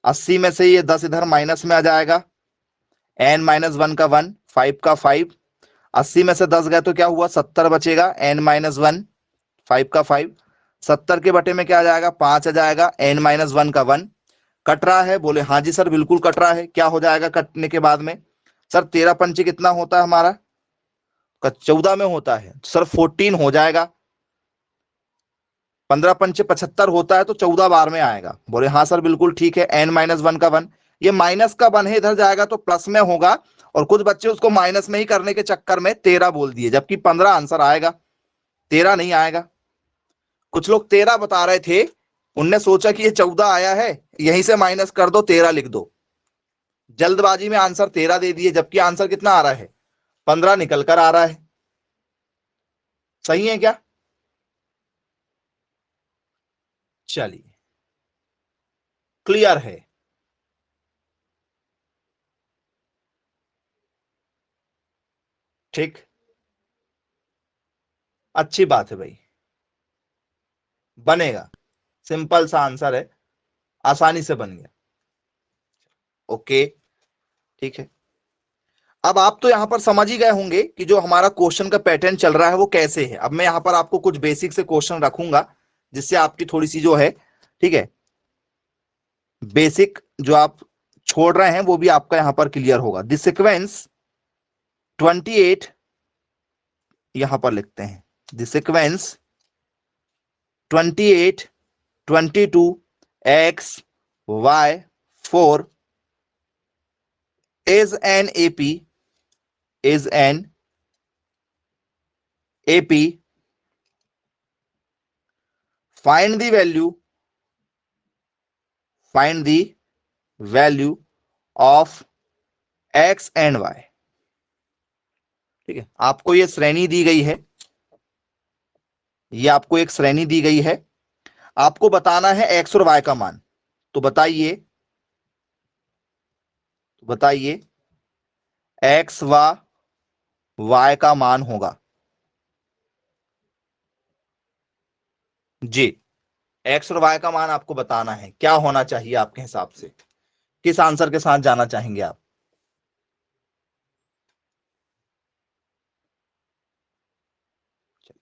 S1: 80 में से ये 10 इधर माइनस में आ जाएगा, n-1 का 1, 5 का 5। 80 में से 10 गए तो क्या हुआ, 70 बचेगा, n-1, 5 का 5। 70 के बटे में क्या आ जाएगा, 5 आ जाएगा, n-1 का 1। कट रहा है? बोले हाँ जी सर बिल्कुल कट रहा है। क्या हो जाएगा कटने के बाद में? सर 13 पंचे कितना होता है हमारा, 14 में होता है, सर 14 हो जाएगा। 15 पंचे 75 होता है, तो 14 बार में आएगा। बोले हाँ सर बिल्कुल ठीक है, n-1 का 1, ये माइनस का 1 है, इधर जाएगा तो प्लस में होगा। और कुछ बच्चे उसको माइनस में ही करने के चक्कर में 13 बोल दिए, जबकि 15 आंसर आएगा, 13 नहीं आएगा। कुछ लोग 13 बता रहे थे, उनने सोचा कि ये 14 आया है, यहीं से माइनस कर दो, 13 लिख दो। जल्दबाजी में आंसर 13 दे दिए, जबकि आंसर कितना आ रहा है, 15 निकल कर आ रहा है। सही है क्या? चलिए क्लियर है। ठीक, अच्छी बात है भाई, बनेगा। सिंपल सा आंसर है, आसानी से बन गया। ओके ठीक है। अब आप तो यहां पर समझ ही गए होंगे कि जो हमारा क्वेश्चन का पैटर्न चल रहा है वो कैसे है। अब मैं यहां पर आपको कुछ बेसिक से क्वेश्चन रखूंगा, जिससे आपकी थोड़ी सी जो है, ठीक है, बेसिक जो आप छोड़ रहे हैं वो भी आपका यहां पर क्लियर होगा। दिस सीक्वेंस 28, यहां पर लिखते हैं this sequence 28, 22, x, y, 4 is an AP, is an AP. Find the value, find the value of x and y. ठीक है, आपको ये श्रेणी दी गई है, ये आपको एक श्रेणी दी गई है, आपको बताना है x और y का मान। तो बताइए, x व y का मान होगा जी, x और y का मान आपको बताना है, क्या होना चाहिए आपके हिसाब से? किस आंसर के साथ जाना चाहेंगे आप?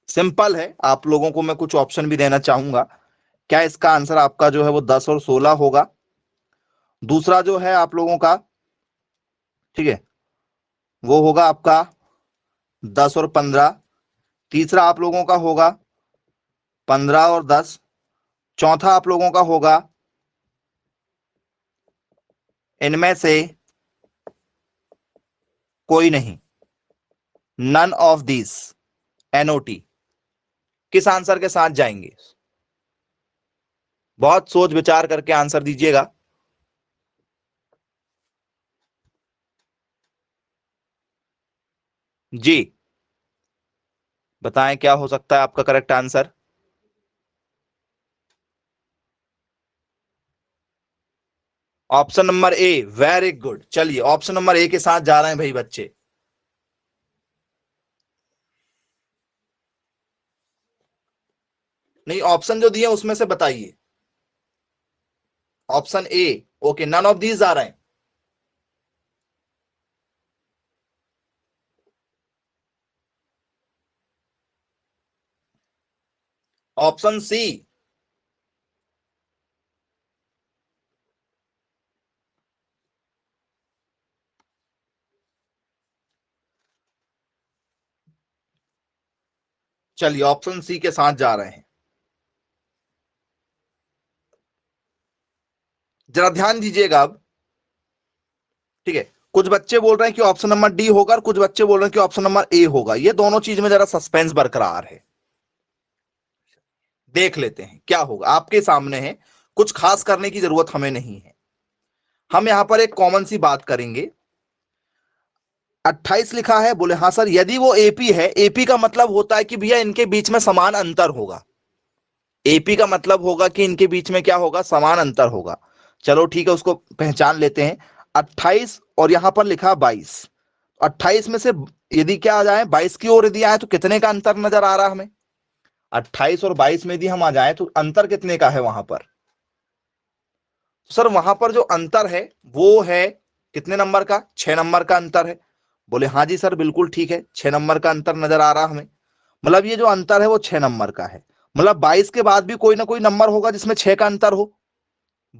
S1: सिंपल है, आप लोगों को मैं कुछ ऑप्शन भी देना चाहूंगा। क्या इसका आंसर आपका जो है वो 10 और 16 होगा? दूसरा जो है आप लोगों का, ठीक है, वो होगा आपका 10 और 15। तीसरा आप लोगों का होगा 15 और 10। चौथा आप लोगों का होगा इनमें से कोई नहीं, नन ऑफ दिस, NOT, किस आंसर के साथ जाएंगे? बहुत सोच विचार करके आंसर दीजिएगा। जी बताएं क्या हो सकता है आपका correct answer. Option number A, very good. चलिए ऑप्शन नंबर ए के साथ जा रहे हैं भाई बच्चे। नहीं, ऑप्शन जो दिए उसमें से बताइए। Option a, okay, none of these आ रहे हैं। ऑप्शन सी, चलिए ऑप्शन सी के साथ जा रहे हैं। जरा ध्यान दीजिएगा अब, ठीक है। कुछ बच्चे बोल रहे हैं कि ऑप्शन नंबर डी होगा और कुछ बच्चे बोल रहे हैं कि ऑप्शन नंबर ए होगा। ये दोनों चीज में जरा सस्पेंस बरकरार है। देख लेते हैं क्या होगा। आपके सामने है, कुछ खास करने की जरूरत हमें नहीं है। हम यहां पर एक कॉमन सी बात करेंगे। 28 लिखा है, बोले हाँ सर, यदि वो एपी है, एपी का मतलब होता है कि भैया इनके बीच में समान अंतर होगा। एपी का मतलब होगा कि इनके बीच में क्या होगा, समान अंतर होगा। चलो ठीक है, उसको पहचान लेते हैं। 28 और यहां पर लिखा 22। 28 में से यदि क्या आ जाए, 22 की ओर यदि आए तो कितने का अंतर नजर आ रहा है हमें? 28 और 22 में यदि हम आ जाए तो अंतर कितने का है वहां पर? सर वहां पर जो अंतर है वो है कितने नंबर का? 6 नंबर का अंतर है। बोले हाँ जी सर बिल्कुल ठीक है, 6 नंबर का अंतर नजर आ रहा हमें। मतलब ये जो अंतर है वो 6 नंबर का है। मतलब 22 के बाद भी कोई ना कोई नंबर होगा जिसमें 6 का अंतर हो।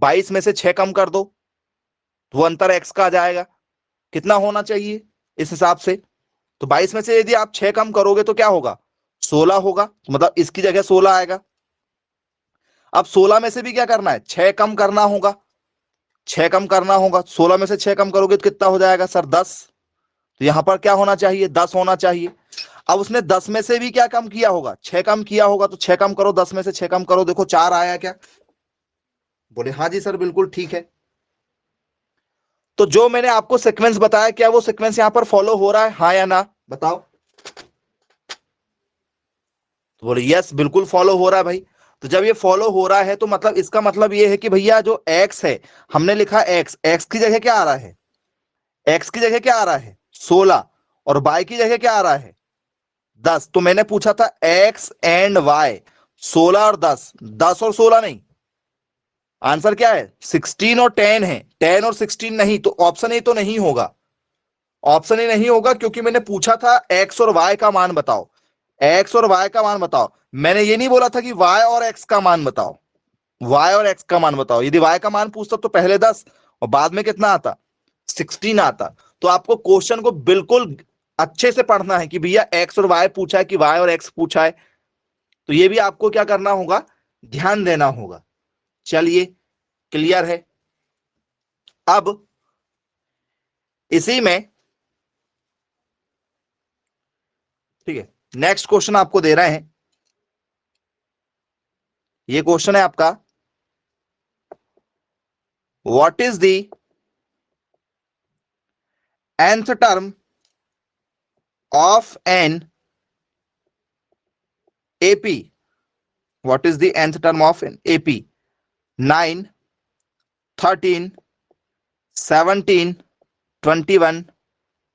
S1: 22 में से 6 कम कर दो तो वो अंतर x का आ जाएगा। कितना होना चाहिए इस हिसाब से? तो 22 में से यदि आप 6 कम करोगे तो क्या होगा, 16 होगा। मतलब इसकी जगह 16 आएगा। अब 16 में से भी क्या करना है, 6 कम करना होगा। 6 कम करना होगा, 16 में से 6 कम करोगे तो कितना हो जाएगा सर, 10। तो यहां पर क्या होना चाहिए, 10 होना चाहिए। अब उसने 10 में से भी क्या कम किया होगा, 6 कम किया होगा। तो 6 कम करो, 10 में से 6 कम करो, देखो 4 आया क्या? बोले हाँ जी सर बिल्कुल ठीक है। तो जो मैंने आपको सीक्वेंस बताया, क्या वो सीक्वेंस यहां पर फॉलो हो रहा है, हाँ या ना, बताओ। तो बोले यस बिल्कुल फॉलो हो रहा है भाई। तो जब ये फॉलो हो रहा है तो मतलब इसका मतलब ये है कि भैया जो एक्स है, हमने लिखा एक्स, एक्स की जगह क्या आ रहा है, एक्स की जगह क्या आ रहा है, 16। और वाई की जगह क्या आ रहा है, 10। तो मैंने पूछा था एक्स एंड वाई, 16 और 10, 10 और 16 नहीं। आंसर क्या है, 16 और 10 है, 10 और 16 नहीं। तो ऑप्शन ए तो नहीं होगा। ऑप्शन ए नहीं होगा क्योंकि मैंने पूछा था एक्स और वाई का मान बताओ। एक्स और वाई का मान बताओ, मैंने ये नहीं बोला था कि वाई और एक्स का मान बताओ। वाई और एक्स का मान बताओ। यदि वाई का मान पूछता तो पहले 10 और बाद में कितना आता, 16 आता। तो आपको क्वेश्चन को बिल्कुल अच्छे से पढ़ना है कि भैया एक्स और वाई पूछा है कि वाई और एक्स पूछा है। तो ये भी आपको क्या करना होगा, ध्यान देना होगा। चलिए क्लियर है। अब इसी में, ठीक है, नेक्स्ट क्वेश्चन आपको दे रहे हैं। ये क्वेश्चन है आपका, what is the nth term of an AP? What is the nth term of an AP? 9, 13, 17, 21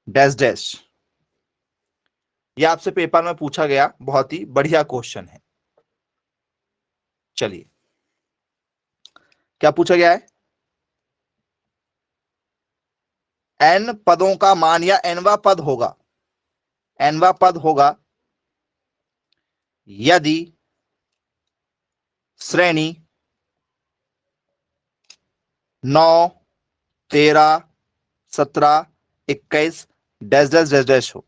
S1: dash dash. ये आपसे पेपर में पूछा गया बहुत ही बढ़िया क्वेश्चन है। चलिए क्या पूछा गया है, एन पदों का मान, या एनवा पद होगा, एनवा पद होगा यदि श्रेणी 9, 13, 17, 21 डैश डैश डैश डैश हो।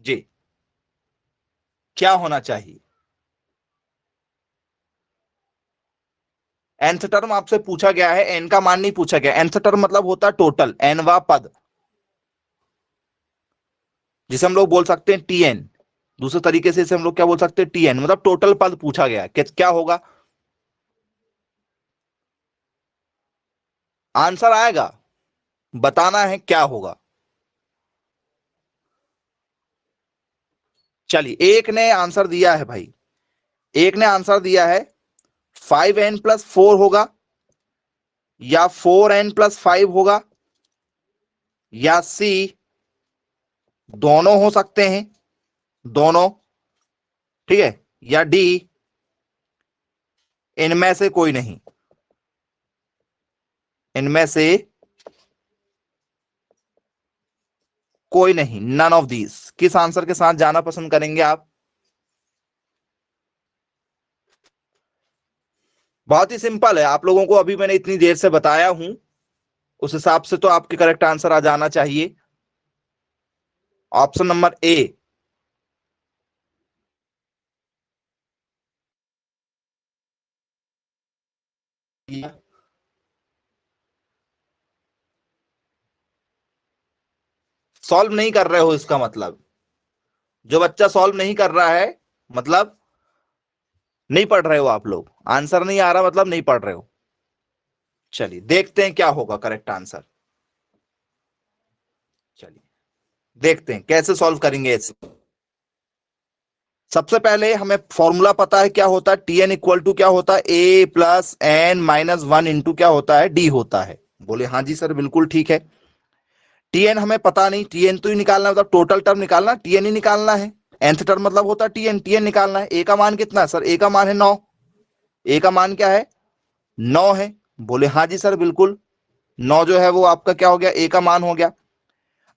S1: जी क्या होना चाहिए? nth टर्म आपसे पूछा गया है, एन का मान नहीं पूछा गया। nth टर्म मतलब होता है टोटल, एनवा पद। जिसे हम लोग बोल सकते हैं टीएन। दूसरे तरीके से इसे हम लोग क्या बोल सकते हैं, टीएन, मतलब टोटल पद पूछा गया है। क्या होगा आंसर आएगा, बताना है क्या होगा। चलिए, एक ने आंसर दिया है भाई, एक ने आंसर दिया है 5n+4 होगा, या 4n+5 होगा, या सी दोनों हो सकते हैं, दोनों, ठीक है, या डी इनमें से कोई नहीं, इनमें से कोई नहीं, नन ऑफ दीज। किस आंसर के साथ जाना पसंद करेंगे आप? बहुत ही सिंपल है, आप लोगों को अभी मैंने इतनी देर से बताया हूं, उस हिसाब से तो आपके करेक्ट आंसर आ जाना चाहिए। Option number A. सॉल्व नहीं कर रहे हो इसका मतलब, जो बच्चा सॉल्व नहीं कर रहा है मतलब नहीं पढ़ रहे हो आप लोग, आंसर नहीं आ रहा मतलब नहीं पढ़ रहे हो। चलिए देखते हैं क्या होगा करेक्ट आंसर। चलिए देखते हैं कैसे सॉल्व करेंगे इसे। सबसे पहले हमें फॉर्मूला पता है क्या होता है, टी एन इक्वल टू क्या होता है, a+n-1 इंटू क्या होता है, डी होता है। बोले हाँ जी सर बिल्कुल ठीक है। टीएन हमें पता नहीं, टीएन तो ही निकालना, मतलब टोटल टर्म निकालना, टीएन ही निकालना है। nth टर्म मतलब होता है टीएन, टीएन निकालना है। ए का मान कितना है सर, ए का मान है 9, ए का मान क्या है 9 है। बोले हाँ जी सर बिल्कुल, 9 जो है वो आपका क्या हो गया, ए का मान हो गया।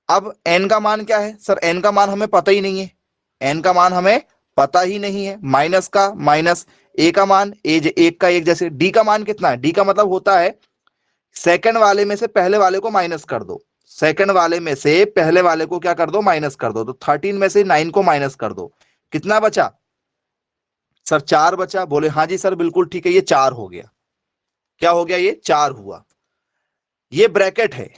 S1: अब एन का मान क्या है सर, एन का मान हमें पता ही नहीं है, एन का मान हमें पता ही नहीं है, माइनस का माइनस, ए का मान एक का एक जैसे। डी का मान कितना है, डी का मतलब होता है सेकंड वाले में से पहले वाले को माइनस कर दो, सेकंड वाले में से पहले वाले को क्या कर दो, माइनस कर दो। तो 13 में से 9 को माइनस कर दो, कितना बचा सर, 4 बचा। बोले हाँ जी सर बिल्कुल ठीक है, ये 4 हो गया। क्या हो गया, ये 4 हुआ। ये ब्रैकेट है,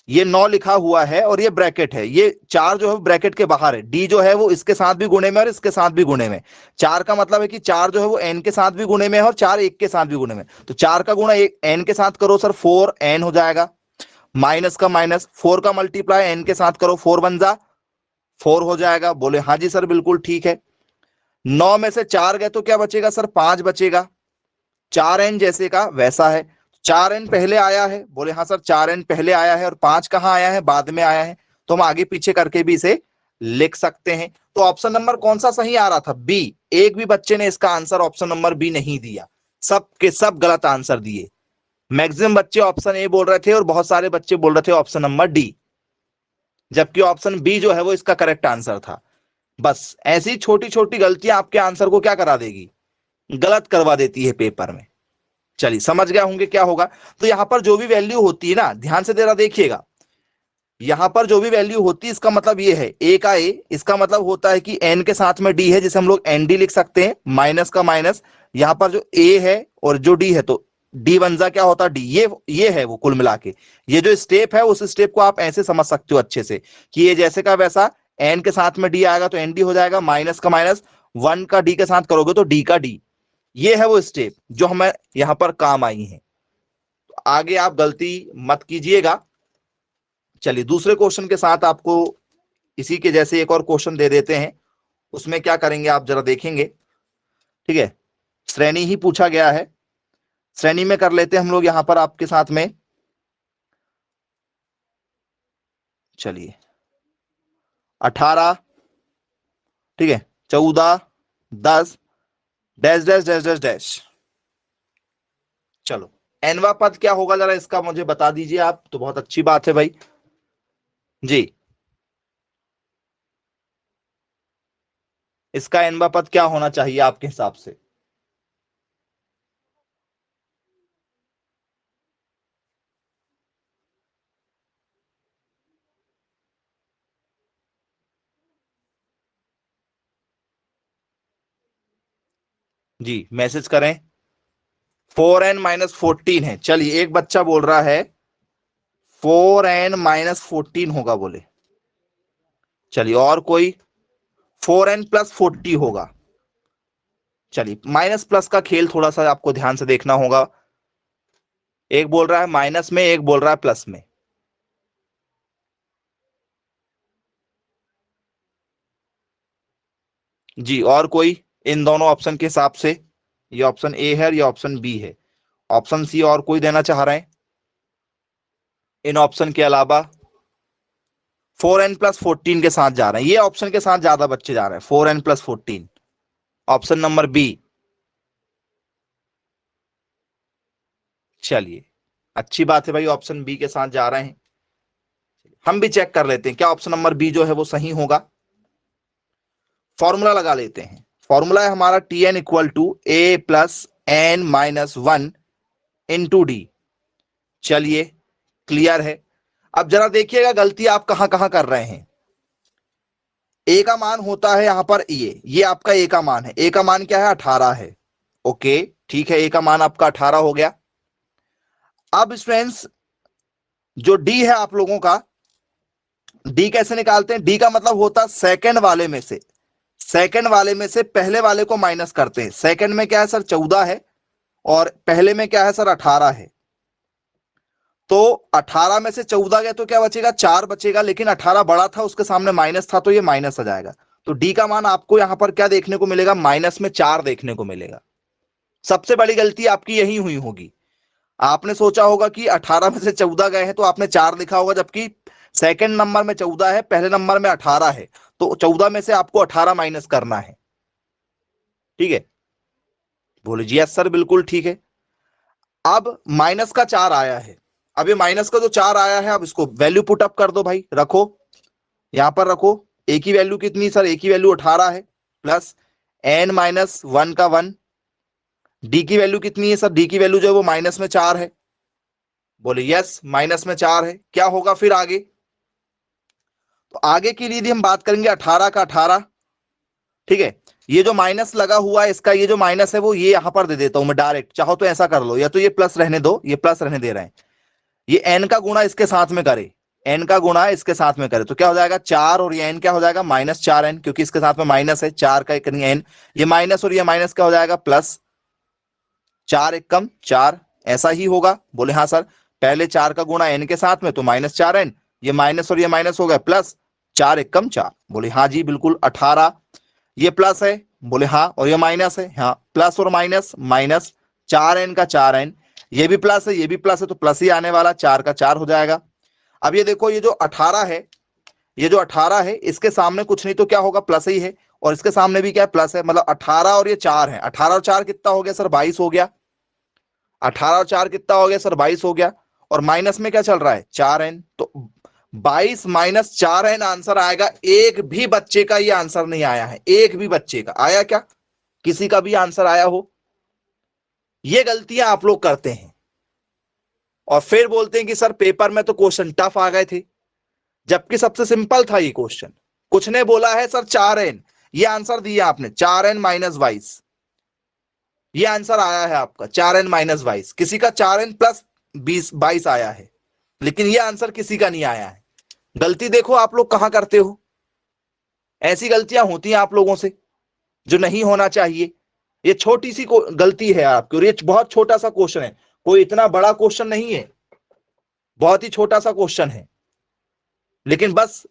S1: ये 9 लिखा हुआ है और ये ब्रैकेट है, ये 4 जो है ब्रैकेट के बाहर है। डी जो है वो इसके साथ भी गुणे में और इसके साथ भी गुणे में। 4 का मतलब है कि 4 जो है वो एन के साथ भी गुणे में है और 4 एक के साथ भी गुणे में। तो 4 का गुणा एक एन के साथ करो सर, 4n हो जाएगा। माइनस का माइनस, 4 का मल्टीप्लाई एन के साथ करो, 4 बन जा 4 हो जाएगा। बोले हाँ जी सर बिल्कुल ठीक है। 9 में से 4 गए तो क्या बचेगा सर, 5 बचेगा। 4n जैसे का वैसा है, 4n पहले आया है। बोले हाँ सर 4n पहले आया है, और 5 कहां आया है, बाद में आया है। तो हम आगे पीछे करके भी इसे लिख सकते हैं। तो ऑप्शन नंबर कौन सा सही आ रहा था, बी। एक भी बच्चे ने इसका आंसर ऑप्शन नंबर बी नहीं दिया, सब के सब गलत आंसर दिए। मैक्सिमम बच्चे ऑप्शन ए बोल रहे थे और बहुत सारे बच्चे बोल रहे थे ऑप्शन नंबर डी, जबकि ऑप्शन बी जो है वो इसका करेक्ट आंसर था। बस ऐसी छोटी छोटी गलतियां आपके आंसर को क्या करा देगी, गलत करवा देती है पेपर में। चलिए समझ गया होंगे क्या होगा। तो यहां पर जो भी वैल्यू होती है ना, ध्यान से जरा देखिएगा, यहां पर जो भी वैल्यू होती है इसका मतलब ये है, ए का ए, इसका मतलब होता है कि एन के साथ में डी है, जिसे हम लोग एन डी लिख सकते हैं, माइनस का माइनस। यहां पर जो ए है और जो डी है, तो डी बनजा क्या होता है डी, ये है वो कुल मिला के। ये जो स्टेप है उस स्टेप को आप ऐसे समझ सकते हो अच्छे से, कि ये जैसे का वैसा, एन के साथ में डी आएगा तो एन डी हो जाएगा, माइनस का माइनस, 1 का डी के साथ करोगे तो डी का डी। ये है वो स्टेप जो हमें यहां पर काम आई है। तो आगे आप गलती मत कीजिएगा। चलिए दूसरे क्वेश्चन के साथ आपको इसी के जैसे एक और क्वेश्चन दे देते हैं। उसमें क्या करेंगे आप जरा देखेंगे, ठीक है, श्रेणी ही पूछा गया है, श्रेणी में कर लेते हैं हम लोग यहां पर आपके साथ में। चलिए 18, ठीक है, 14, 10, dash dash dash dash dash. चलो एनवा पद क्या होगा जरा इसका मुझे बता दीजिए आप, तो बहुत अच्छी बात है भाई जी। इसका एनवा पद क्या होना चाहिए आपके हिसाब से? जी मैसेज करें। 4n-14 है, चलिए एक बच्चा बोल रहा है 4n-14 होगा, बोले चलिए, और कोई 4n+40 होगा। चलिए, माइनस प्लस का खेल थोड़ा सा आपको ध्यान से देखना होगा। एक बोल रहा है माइनस में, एक बोल रहा है प्लस में। जी, और कोई इन दोनों ऑप्शन के हिसाब से? ये ऑप्शन ए है, ये ऑप्शन बी है। ऑप्शन सी और कोई देना चाह रहे हैं इन ऑप्शन के अलावा? 4n+14 के साथ जा रहे हैं, ये ऑप्शन के साथ ज्यादा बच्चे जा रहे हैं, 4n+14, ऑप्शन नंबर बी। चलिए, अच्छी बात है भाई, ऑप्शन बी के साथ जा रहे हैं। हम भी चेक कर लेते हैं क्या ऑप्शन नंबर बी जो है वो सही होगा। फॉर्मूला लगा लेते हैं। फॉर्मूला है हमारा Tn=a+n-1 इंटू डी। चलिए, क्लियर है। अब जरा देखिएगा गलती आप कहां कहां कर रहे हैं। ए का मान होता है यहां पर ये आपका ए का मान है। ए का मान क्या है? 18 है। ओके, ठीक है, ए का मान आपका 18 हो गया। अब स्टूडेंट्स, जो डी है आप लोगों का, डी कैसे निकालते हैं? डी का मतलब होता है सेकंड वाले में से, सेकंड वाले में से पहले वाले को माइनस करते हैं। सेकंड में क्या है सर? 14 है, और पहले में क्या है सर? 18 है। तो 18 में से 14 गया तो क्या बचेगा? 4 बचेगा, लेकिन 18 बड़ा था, उसके सामने माइनस था, तो ये माइनस आ जाएगा। तो डी का मान आपको यहां पर क्या देखने को मिलेगा? माइनस में 4 देखने को मिलेगा। सबसे बड़ी गलती आपकी यही हुई होगी। आपने सोचा होगा कि 18 में से 14 गए हैं तो आपने 4 लिखा होगा, जबकि सेकंड नंबर में 14 है, पहले नंबर में 18 है, तो 14 में से आपको 18 माइनस करना है। ठीक है, बोले जी यस सर, बिल्कुल ठीक है। अब माइनस का 4 आया है। अब ये माइनस का जो 4 आया है, अब इसको वैल्यू पुट अप कर दो भाई, रखो, यहां पर रखो। ए की वैल्यू कितनी सर? ए की वैल्यू 18 है, प्लस n-1 का 1। डी की वैल्यू कितनी है सर? डी की वैल्यू जो है वो माइनस में 4 है। बोले यस, माइनस में 4 है। क्या होगा फिर आगे? तो आगे के लिए यदि हम बात करेंगे 18 का 18, ठीक है, ये जो माइनस लगा हुआ है इसका, ये जो माइनस है वो ये यहां पर दे देता हूं मैं डायरेक्ट, चाहो तो ऐसा कर लो, या तो ये प्लस रहने दो, ये प्लस रहने दे रहे हैं। ये एन का गुणा इसके साथ में करे, एन का गुणा इसके साथ में करे तो क्या हो जाएगा? 4, और ये एन क्या हो जाएगा? -4n, क्योंकि इसके साथ में माइनस है, 4 का एक एन, ये माइनस और ये माइनस क्या हो जाएगा? प्लस। 4 एकम 4, ऐसा ही होगा? बोले हाँ सर। पहले 4 का गुणा एन के साथ में तो -4n, ये माइनस और ये माइनस हो गया प्लस, 4 एकम 4। बोले हाँ जी बिल्कुल, 18। ये प्लस है? बोले हाँ। और ये माइनस है? हाँ, प्लस और माइनस, माइनस 4n का 4n, ये भी प्लस है, ये भी प्लस है, तो प्लस ही आने वाला, 4 का 4 हो जाएगा। अब ये देखो, ये जो 18 है, ये जो 18 है, इसके सामने कुछ नहीं तो क्या होगा? प्लस ही है, और इसके सामने भी क्या है? प्लस है। मतलब 18 और ये 4 है, 18 और 4 कितना हो गया सर? 22 हो गया। 18 और 4 कितना हो गया सर? 22 हो गया। और माइनस में क्या चल रहा है? 4n, तो 22 - 4n आंसर आएगा। एक भी बच्चे का ये आंसर नहीं आया है, एक भी बच्चे का आया क्या? किसी का भी आंसर आया हो? ये गलतियां आप लोग करते हैं, और फिर बोलते हैं कि सर पेपर में तो क्वेश्चन टफ आ गए थे, जबकि सबसे सिंपल था ये क्वेश्चन। कुछ ने बोला है सर 4n, ये आंसर दिया आपने 4n-22, ये आंसर आया है आपका 4n-22। किसी का 4n+20-22 आया है, लेकिन ये आंसर किसी का नहीं आया है। गलती देखो आप लोग कहां करते हो। ऐसी गलतियां होती हैं आप लोगों से जो नहीं होना चाहिए। ये छोटी सी गलती है आपकी, और ये बहुत छोटा सा क्वेश्चन है, कोई इतना बड़ा क्वेश्चन नहीं है, बहुत ही छोटा सा क्वेश्चन है। लेकिन बस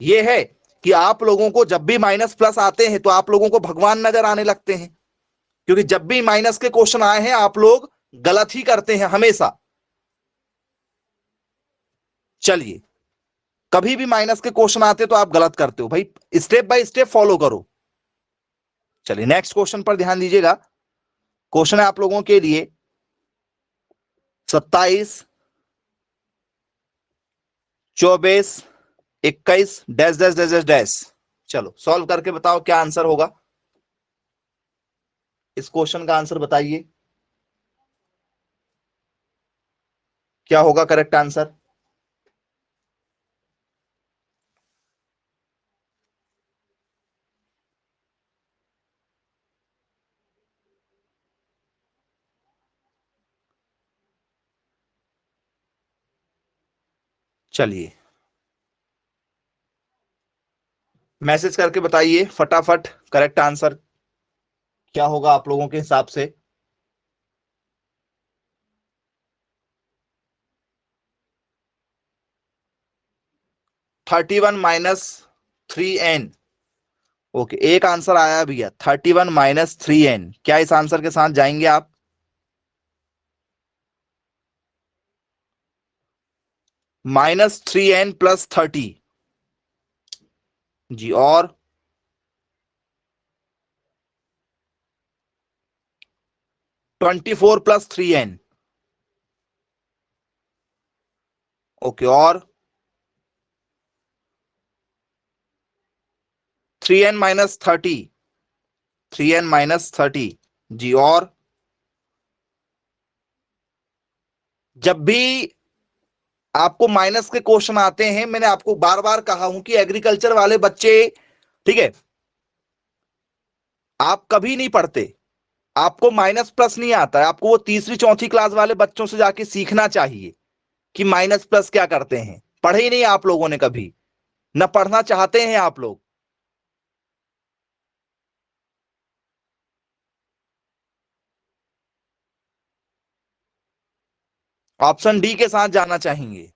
S1: ये है कि आप लोगों को जब भी माइनस प्लस आते हैं तो आप लोगों को भगवान नजर आने लगते हैं, क्योंकि जब भी माइनस के क्वेश्चन आए हैं आप लोग गलत ही करते हैं हमेशा। चलिए, कभी भी माइनस के क्वेश्चन आते तो आप गलत करते हो भाई, स्टेप बाय स्टेप फॉलो करो। चलिए, नेक्स्ट क्वेश्चन पर ध्यान दीजिएगा। क्वेश्चन है आप लोगों के लिए 27, 24, 21 dash dash dash dash dash. चलो सॉल्व करके बताओ क्या आंसर होगा। इस क्वेश्चन का आंसर बताइए, क्या होगा करेक्ट आंसर? चलिए, मैसेज करके बताइए फटाफट करेक्ट आंसर क्या होगा आप लोगों के हिसाब से। 31 माइनस 3n। ओके, एक आंसर आया भैया 31 माइनस 3n। क्या इस आंसर के साथ जाएंगे आप? -3n + 30 जी। और 24 + 3n। ओके, और 3n - 30। 3n - 30 जी। और जब भी आपको माइनस के क्वेश्चन आते हैं, मैंने आपको बार बार कहा हूं कि एग्रीकल्चर वाले बच्चे, ठीक है, आप कभी नहीं पढ़ते, आपको माइनस प्लस नहीं आता है। आपको वो तीसरी चौथी क्लास वाले बच्चों से जाके सीखना चाहिए कि माइनस प्लस क्या करते हैं। पढ़े ही नहीं आप लोगों ने कभी, ना पढ़ना चाहते हैं आप लोग। ऑप्शन डी के साथ जाना चाहेंगे?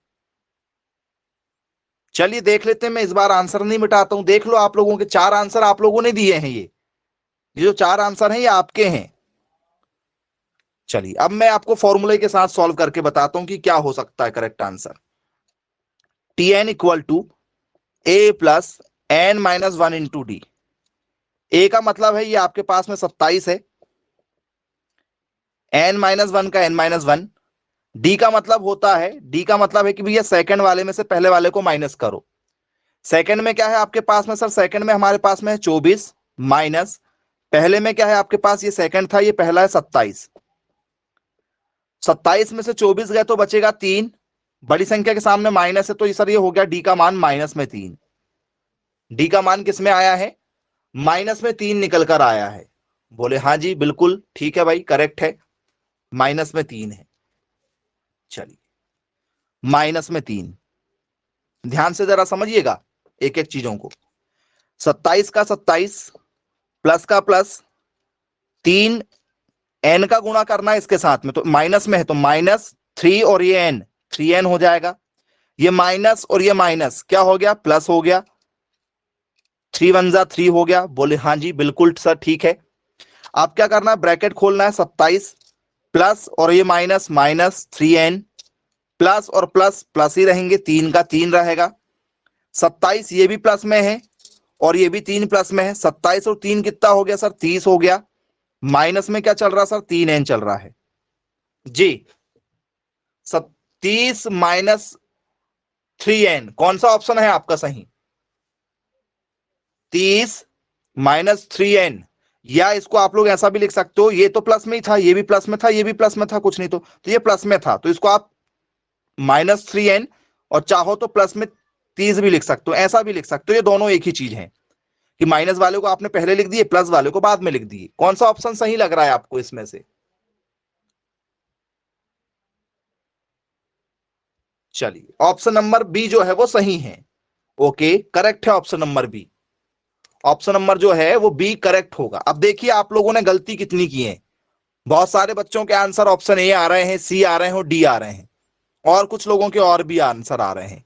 S1: चलिए देख लेते हैं। मैं इस बार आंसर नहीं मिटाता हूं। देख लो, आप लोगों के 4 आंसर आप लोगों ने दिए हैं। ये जो 4 आंसर हैं ये आपके हैं। चलिए अब मैं आपको फॉर्मूले के साथ सॉल्व करके बताता हूं कि क्या हो सकता है correct answer. Tn = a + n - 1 × d। ए का मतलब है ये आपके पास में 27 है, n - 1 का n - 1। डी का मतलब होता है, डी का मतलब है कि भैया सेकंड वाले में से पहले वाले को माइनस करो। सेकंड में क्या है आपके पास में सर? सेकंड में हमारे पास में है 24 माइनस, पहले में क्या है आपके पास? ये सेकंड था, ये पहला है 27। 27 में से 24 गए तो बचेगा 3। बड़ी संख्या के सामने माइनस है तो सर ये हो गया डी का मान -3। डी का मान किस में आया है? -3 निकल कर आया है। बोले हाँ जी बिल्कुल ठीक है भाई, करेक्ट है, -3 है। चलिए, -3। ध्यान से जरा समझिएगा एक एक चीजों को। 27 का 27 प्लस का प्लस, 3 एन का गुणा करना है इसके साथ में, तो माइनस में है तो -3 और ये एन, 3n हो जाएगा। ये माइनस और ये माइनस क्या हो गया? प्लस हो गया। 3 × 1 = 3 हो गया। बोले हाँ जी बिल्कुल सर ठीक है। आप क्या करना है? ब्रैकेट खोलना है। 27 प्लस और ये माइनस, -3n प्लस और प्लस प्लस ही रहेंगे, 3 का 3 रहेगा। 27 ये भी प्लस में है और ये भी 3 प्लस में है। 27 और 3 कितना हो गया सर? 30 हो गया। माइनस में क्या चल रहा है सर? 3n चल रहा है जी। 30 - 3n कौन सा ऑप्शन है आपका सही? 30 - 3n। या इसको आप लोग ऐसा भी लिख सकते हो, ये तो प्लस में ही था, ये भी प्लस में था, ये भी प्लस में था, कुछ नहीं तो ये प्लस में था, तो इसको आप -3n और चाहो तो प्लस में 30 भी लिख सकते हो, ऐसा भी लिख सकते हो। ये दोनों एक ही चीज है कि माइनस वाले को आपने पहले लिख दिए, प्लस वाले को बाद में लिख दिए। कौन सा ऑप्शन सही लग रहा है आपको इसमें से? चलिए, ऑप्शन नंबर बी जो है वो सही है। ओके, करेक्ट है option number B. Option number जो है वो बी करेक्ट होगा। अब देखिए आप लोगों ने गलती कितनी की है। बहुत सारे बच्चों के आंसर ऑप्शन ए आ रहे हैं, सी आ रहे हैं और डी आ रहे हैं, और कुछ लोगों के और भी आंसर आ रहे हैं।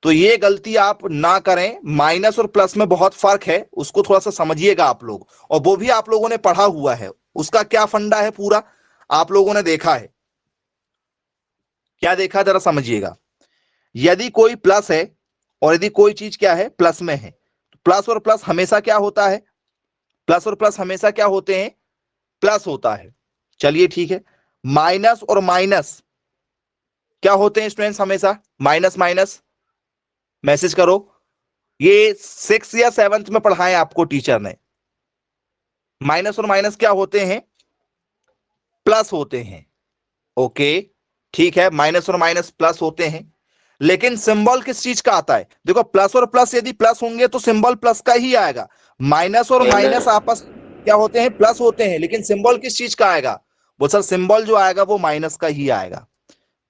S1: तो ये गलती आप ना करें। माइनस और प्लस में बहुत फर्क है, उसको थोड़ा सा समझिएगा आप लोग। और वो भी आप लोगों ने पढ़ा हुआ है, उसका क्या फंडा है पूरा आप लोगों ने देखा है। क्या देखा जरा समझिएगा। यदि कोई प्लस है और यदि कोई चीज क्या है? प्लस में है, तो प्लस और प्लस हमेशा क्या होता है? प्लस और प्लस हमेशा क्या होते हैं? प्लस होता है। चलिए ठीक है। माइनस और माइनस क्या होते हैं स्टूडेंट्स? हमेशा माइनस माइनस। मैसेज करो, ये 6 या 7th में पढ़ाए आपको टीचर ने। माइनस और माइनस क्या होते हैं? प्लस होते हैं। ओके ठीक है, माइनस और माइनस प्लस होते हैं। लेकिन सिंबल किस चीज का आता है? देखो, प्लस और प्लस यदि प्लस होंगे तो सिंबल प्लस का ही आएगा। माइनस और माइनस आपस क्या होते हैं? प्लस होते हैं, लेकिन सिंबल किस चीज का आएगा? वो सर सिंबल जो आएगा वो माइनस का ही आएगा।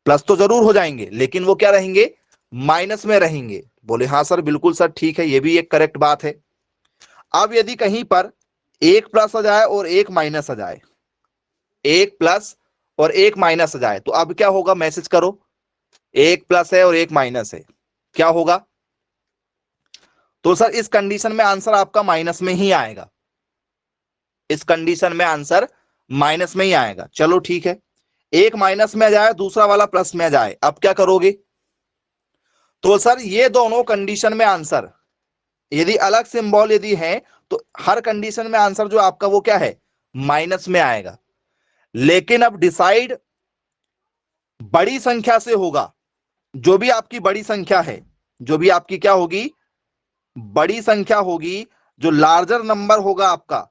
S1: प्लस तो जरूर हो जाएंगे लेकिन वो क्या रहेंगे? माइनस में रहेंगे। बोले हाँ सर बिल्कुल सर ठीक है, ये भी एक करेक्ट बात है। अब यदि कहीं पर एक प्लस आ जाए और एक माइनस आ जाए, एक प्लस और एक माइनस आ जाए, तो अब क्या होगा, मैसेज करो। एक प्लस है और एक माइनस है, क्या होगा? तो सर इस कंडीशन में आंसर आपका माइनस में ही आएगा, इस कंडीशन में आंसर माइनस में ही आएगा। चलो ठीक है, एक माइनस में आ जाए, दूसरा वाला प्लस में आ जाए, अब क्या करोगे? तो सर ये दोनों कंडीशन में आंसर यदि अलग सिंबल यदि है तो हर कंडीशन में आंसर जो आपका वो क्या है, माइनस में आएगा। लेकिन अब डिसाइड बड़ी संख्या से होगा, जो भी आपकी बड़ी संख्या है, जो भी आपकी क्या होगी, बड़ी संख्या होगी, जो लार्जर नंबर होगा आपका,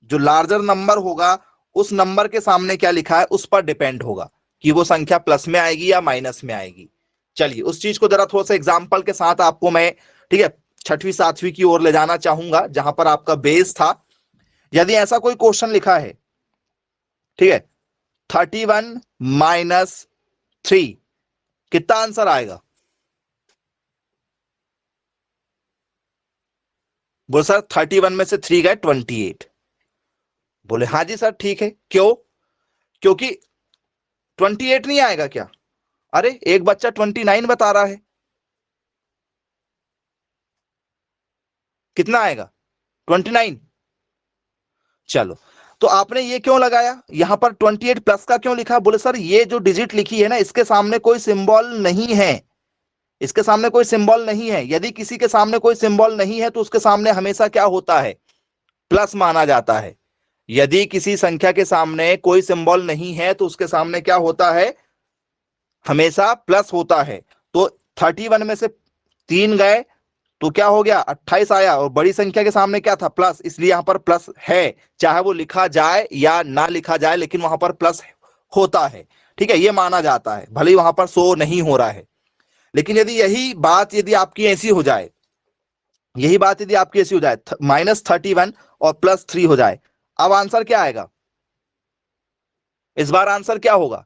S1: जो लार्जर नंबर होगा उस नंबर के सामने क्या लिखा है उस पर डिपेंड होगा कि वो संख्या प्लस में आएगी या माइनस में आएगी। चलिए उस चीज को जरा थोड़ा सा एग्जांपल के साथ आपको मैं, ठीक है, छठवीं सातवीं की ओर ले जाना चाहूंगा जहां पर आपका बेस था। यदि ऐसा कोई क्वेश्चन लिखा है, ठीक है, 31 माइनस 3, कितना आंसर आएगा? बोले सर 31 में से 3 गए 28। बोले हाँ जी सर ठीक है, क्यों? क्योंकि 28 नहीं आएगा क्या? अरे एक बच्चा 29 बता रहा है, कितना आएगा? 29। चलो, तो आपने ये क्यों लगाया यहां पर 28 प्लस का क्यों लिखा? बोले सर ये जो डिजिट लिखी है ना, इसके सामने कोई सिंबल नहीं है, इसके सामने कोई सिंबल नहीं है। यदि किसी के सामने कोई सिंबल नहीं है तो उसके सामने हमेशा क्या होता है, प्लस माना जाता है। यदि किसी संख्या के सामने कोई सिंबल नहीं है तो उसके सामने क्या होता है, हमेशा प्लस होता है। तो 31 में से 3 गए तो क्या हो गया, 28 आया, और बड़ी संख्या के सामने क्या था, प्लस, इसलिए यहां पर प्लस है, चाहे वो लिखा जाए या ना लिखा जाए लेकिन वहां पर प्लस होता है। ठीक है, ये माना जाता है, भले ही वहां पर शो नहीं हो रहा है। लेकिन यदि यही बात यदि आपकी ऐसी हो जाए, यही बात यदि आपकी ऐसी हो जाए, -31 और +3 हो जाए, अब आंसर क्या आएगा? इस बार आंसर क्या होगा?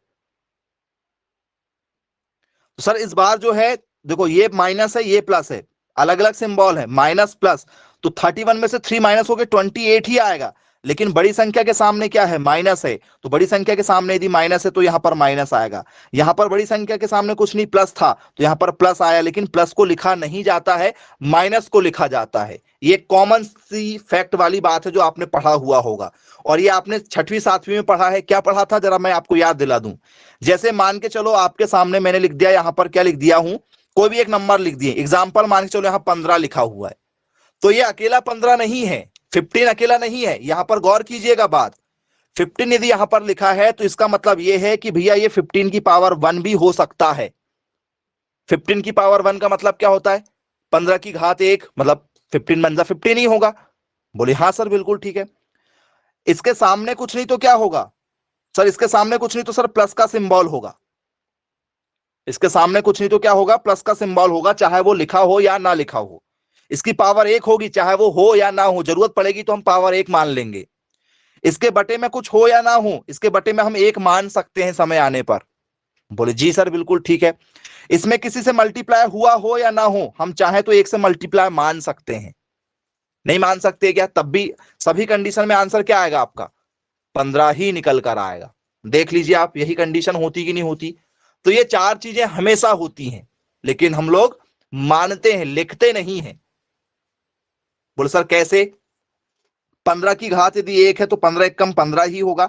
S1: तो सर इस बार जो है, देखो ये माइनस है ये प्लस है, अलग अलग सिंबल है, माइनस प्लस, तो 31 में से 3 माइनस होकर 28 ही आएगा। लेकिन बड़ी संख्या के सामने क्या है, माइनस है, तो बड़ी संख्या के सामने यदि माइनस है तो यहां पर माइनस आएगा। यहां पर बड़ी संख्या के सामने कुछ नहीं, प्लस था, तो यहां पर प्लस आया, लेकिन प्लस को लिखा नहीं जाता है, माइनस को लिखा जाता है। ये कॉमन सी फैक्ट वाली बात है जो आपने पढ़ा हुआ होगा, और ये आपने छठवीं सातवीं में पढ़ा है। क्या पढ़ा था, जरा मैं आपको याद दिला दूं। जैसे मान के चलो आपके सामने मैंने लिख दिया, यहां पर क्या लिख दिया हूं, कोई भी एक नंबर लिख दिए, एग्जाम्पल मान के चलो यहां 15 लिखा हुआ है, तो ये अकेला 15 नहीं है, 15 अकेला नहीं है, यहां पर गौर कीजिएगा बात। 15 यदि यहां पर लिखा है तो इसका मतलब ये है कि भैया ये 15 की पावर 1 भी हो सकता है। 15 की पावर 1 का मतलब क्या होता है, 15 की घात 1, मतलब 15 बन जा 15 ही होगा। बोले हाँ सर बिल्कुल ठीक है। इसके सामने कुछ नहीं तो क्या होगा सर, इसके सामने कुछ नहीं तो सर प्लस का सिंबल होगा, इसके सामने कुछ नहीं तो क्या होगा, प्लस का सिंबल होगा, चाहे वो लिखा हो या ना लिखा हो। इसकी पावर 1 होगी, चाहे वो हो या ना हो, जरूरत पड़ेगी तो हम पावर 1 मान लेंगे। इसके बटे में कुछ हो या ना हो, इसके बटे में हम 1 मान सकते हैं समय आने पर। बोले जी सर बिल्कुल ठीक है। इसमें किसी से मल्टीप्लाई हुआ हो या ना हो, हम चाहे तो 1 से मल्टीप्लाई मान सकते हैं। नहीं मान सकते क्या? तब भी सभी कंडीशन में आंसर क्या आएगा आपका, 15 ही निकल कर आएगा। देख लीजिए आप, यही कंडीशन होती कि नहीं होती। तो ये 4 चीजें हमेशा होती हैं, लेकिन हम लोग मानते हैं, लिखते नहीं हैं। बोले सर कैसे? 15 की घात यदि 1 है तो 15 एक कम 15 ही होगा,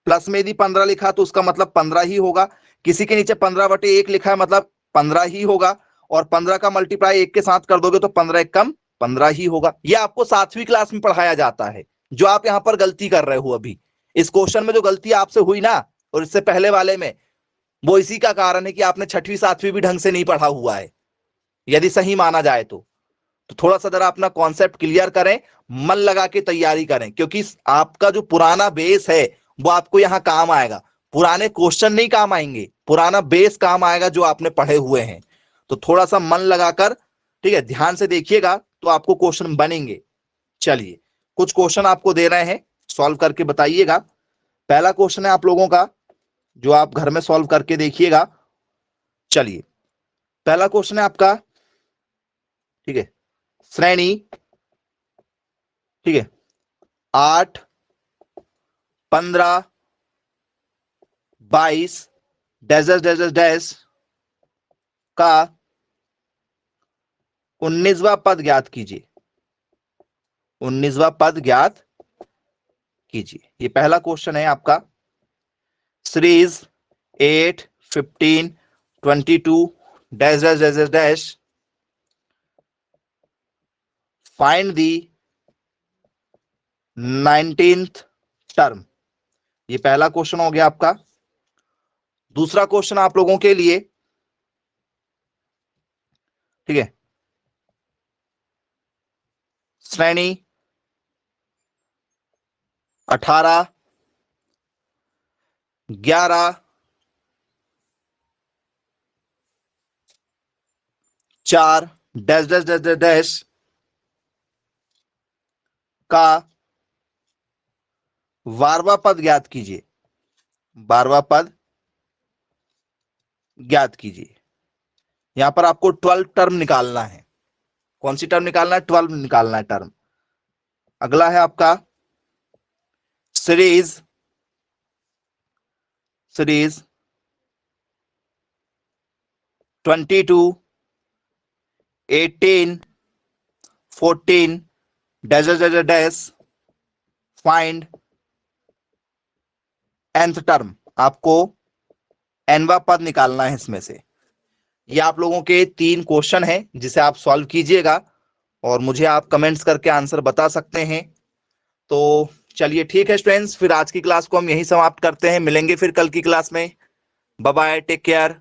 S1: प्लस में यदि 15 लिखा तो उसका मतलब 15 ही होगा, किसी के नीचे 15/1 लिखा है मतलब 15 ही होगा, और 15 का मल्टीप्लाई 1 के साथ कर दोगे तो 15 एक कम 15 ही होगा। यह आपको 7वीं क्लास में पढ़ाया जाता है। जो आप यहां पर गलती कर रहे हो अभी, इस क्वेश्चन में जो गलती आपसे हुई ना, और इससे पहले वाले में, वो इसी का कारण है कि आपने छठवीं सातवीं भी ढंग से नहीं पढ़ा हुआ है, यदि सही माना जाए तो थोड़ा सा जरा अपना कॉन्सेप्ट क्लियर करें, मन लगा के तैयारी करें, क्योंकि आपका जो पुराना बेस है वो आपको यहां काम आएगा। पुराने क्वेश्चन नहीं काम आएंगे, पुराना बेस काम आएगा जो आपने पढ़े हुए हैं। तो थोड़ा सा मन लगाकर, ठीक है, ध्यान से देखिएगा तो आपको क्वेश्चन बनेंगे। चलिए कुछ क्वेश्चन आपको दे रहे हैं, सॉल्व करके बताइएगा। पहला क्वेश्चन है आप लोगों का, जो आप घर में सॉल्व करके देखिएगा। चलिए पहला क्वेश्चन है आपका, ठीक है, श्रेणी, ठीक है, 8, 15, 22 डैश डैश डैश डैश का 19वां पद ज्ञात कीजिए। 19वां पद ज्ञात कीजिए। ये पहला क्वेश्चन है आपका। Series 8, 15, 22 dash dash dash dash find the 19th term. ये पहला क्वेश्चन हो गया आपका। दूसरा क्वेश्चन आप लोगों के लिए, ठीक है, श्रेणी 18, 11, 4 dash dash dash dash dash का 12वां पद ज्ञात कीजिए। 12वां पद ज्ञात कीजिए। यहां पर आपको 12 टर्म निकालना है। कौन सी टर्म निकालना है? 12 निकालना है टर्म। अगला है आपका series 22, 18, 14 dash dash dash find nth term. आपको nवां पद निकालना है इसमें से। ये आप लोगों के 3 क्वेश्चन हैं जिसे आप सॉल्व कीजिएगा और मुझे आप कमेंट्स करके आंसर बता सकते हैं। तो चलिए ठीक है स्टूडेंट्स, फिर आज की क्लास को हम यहीं समाप्त करते हैं। मिलेंगे फिर कल की क्लास में। Bye bye, take care.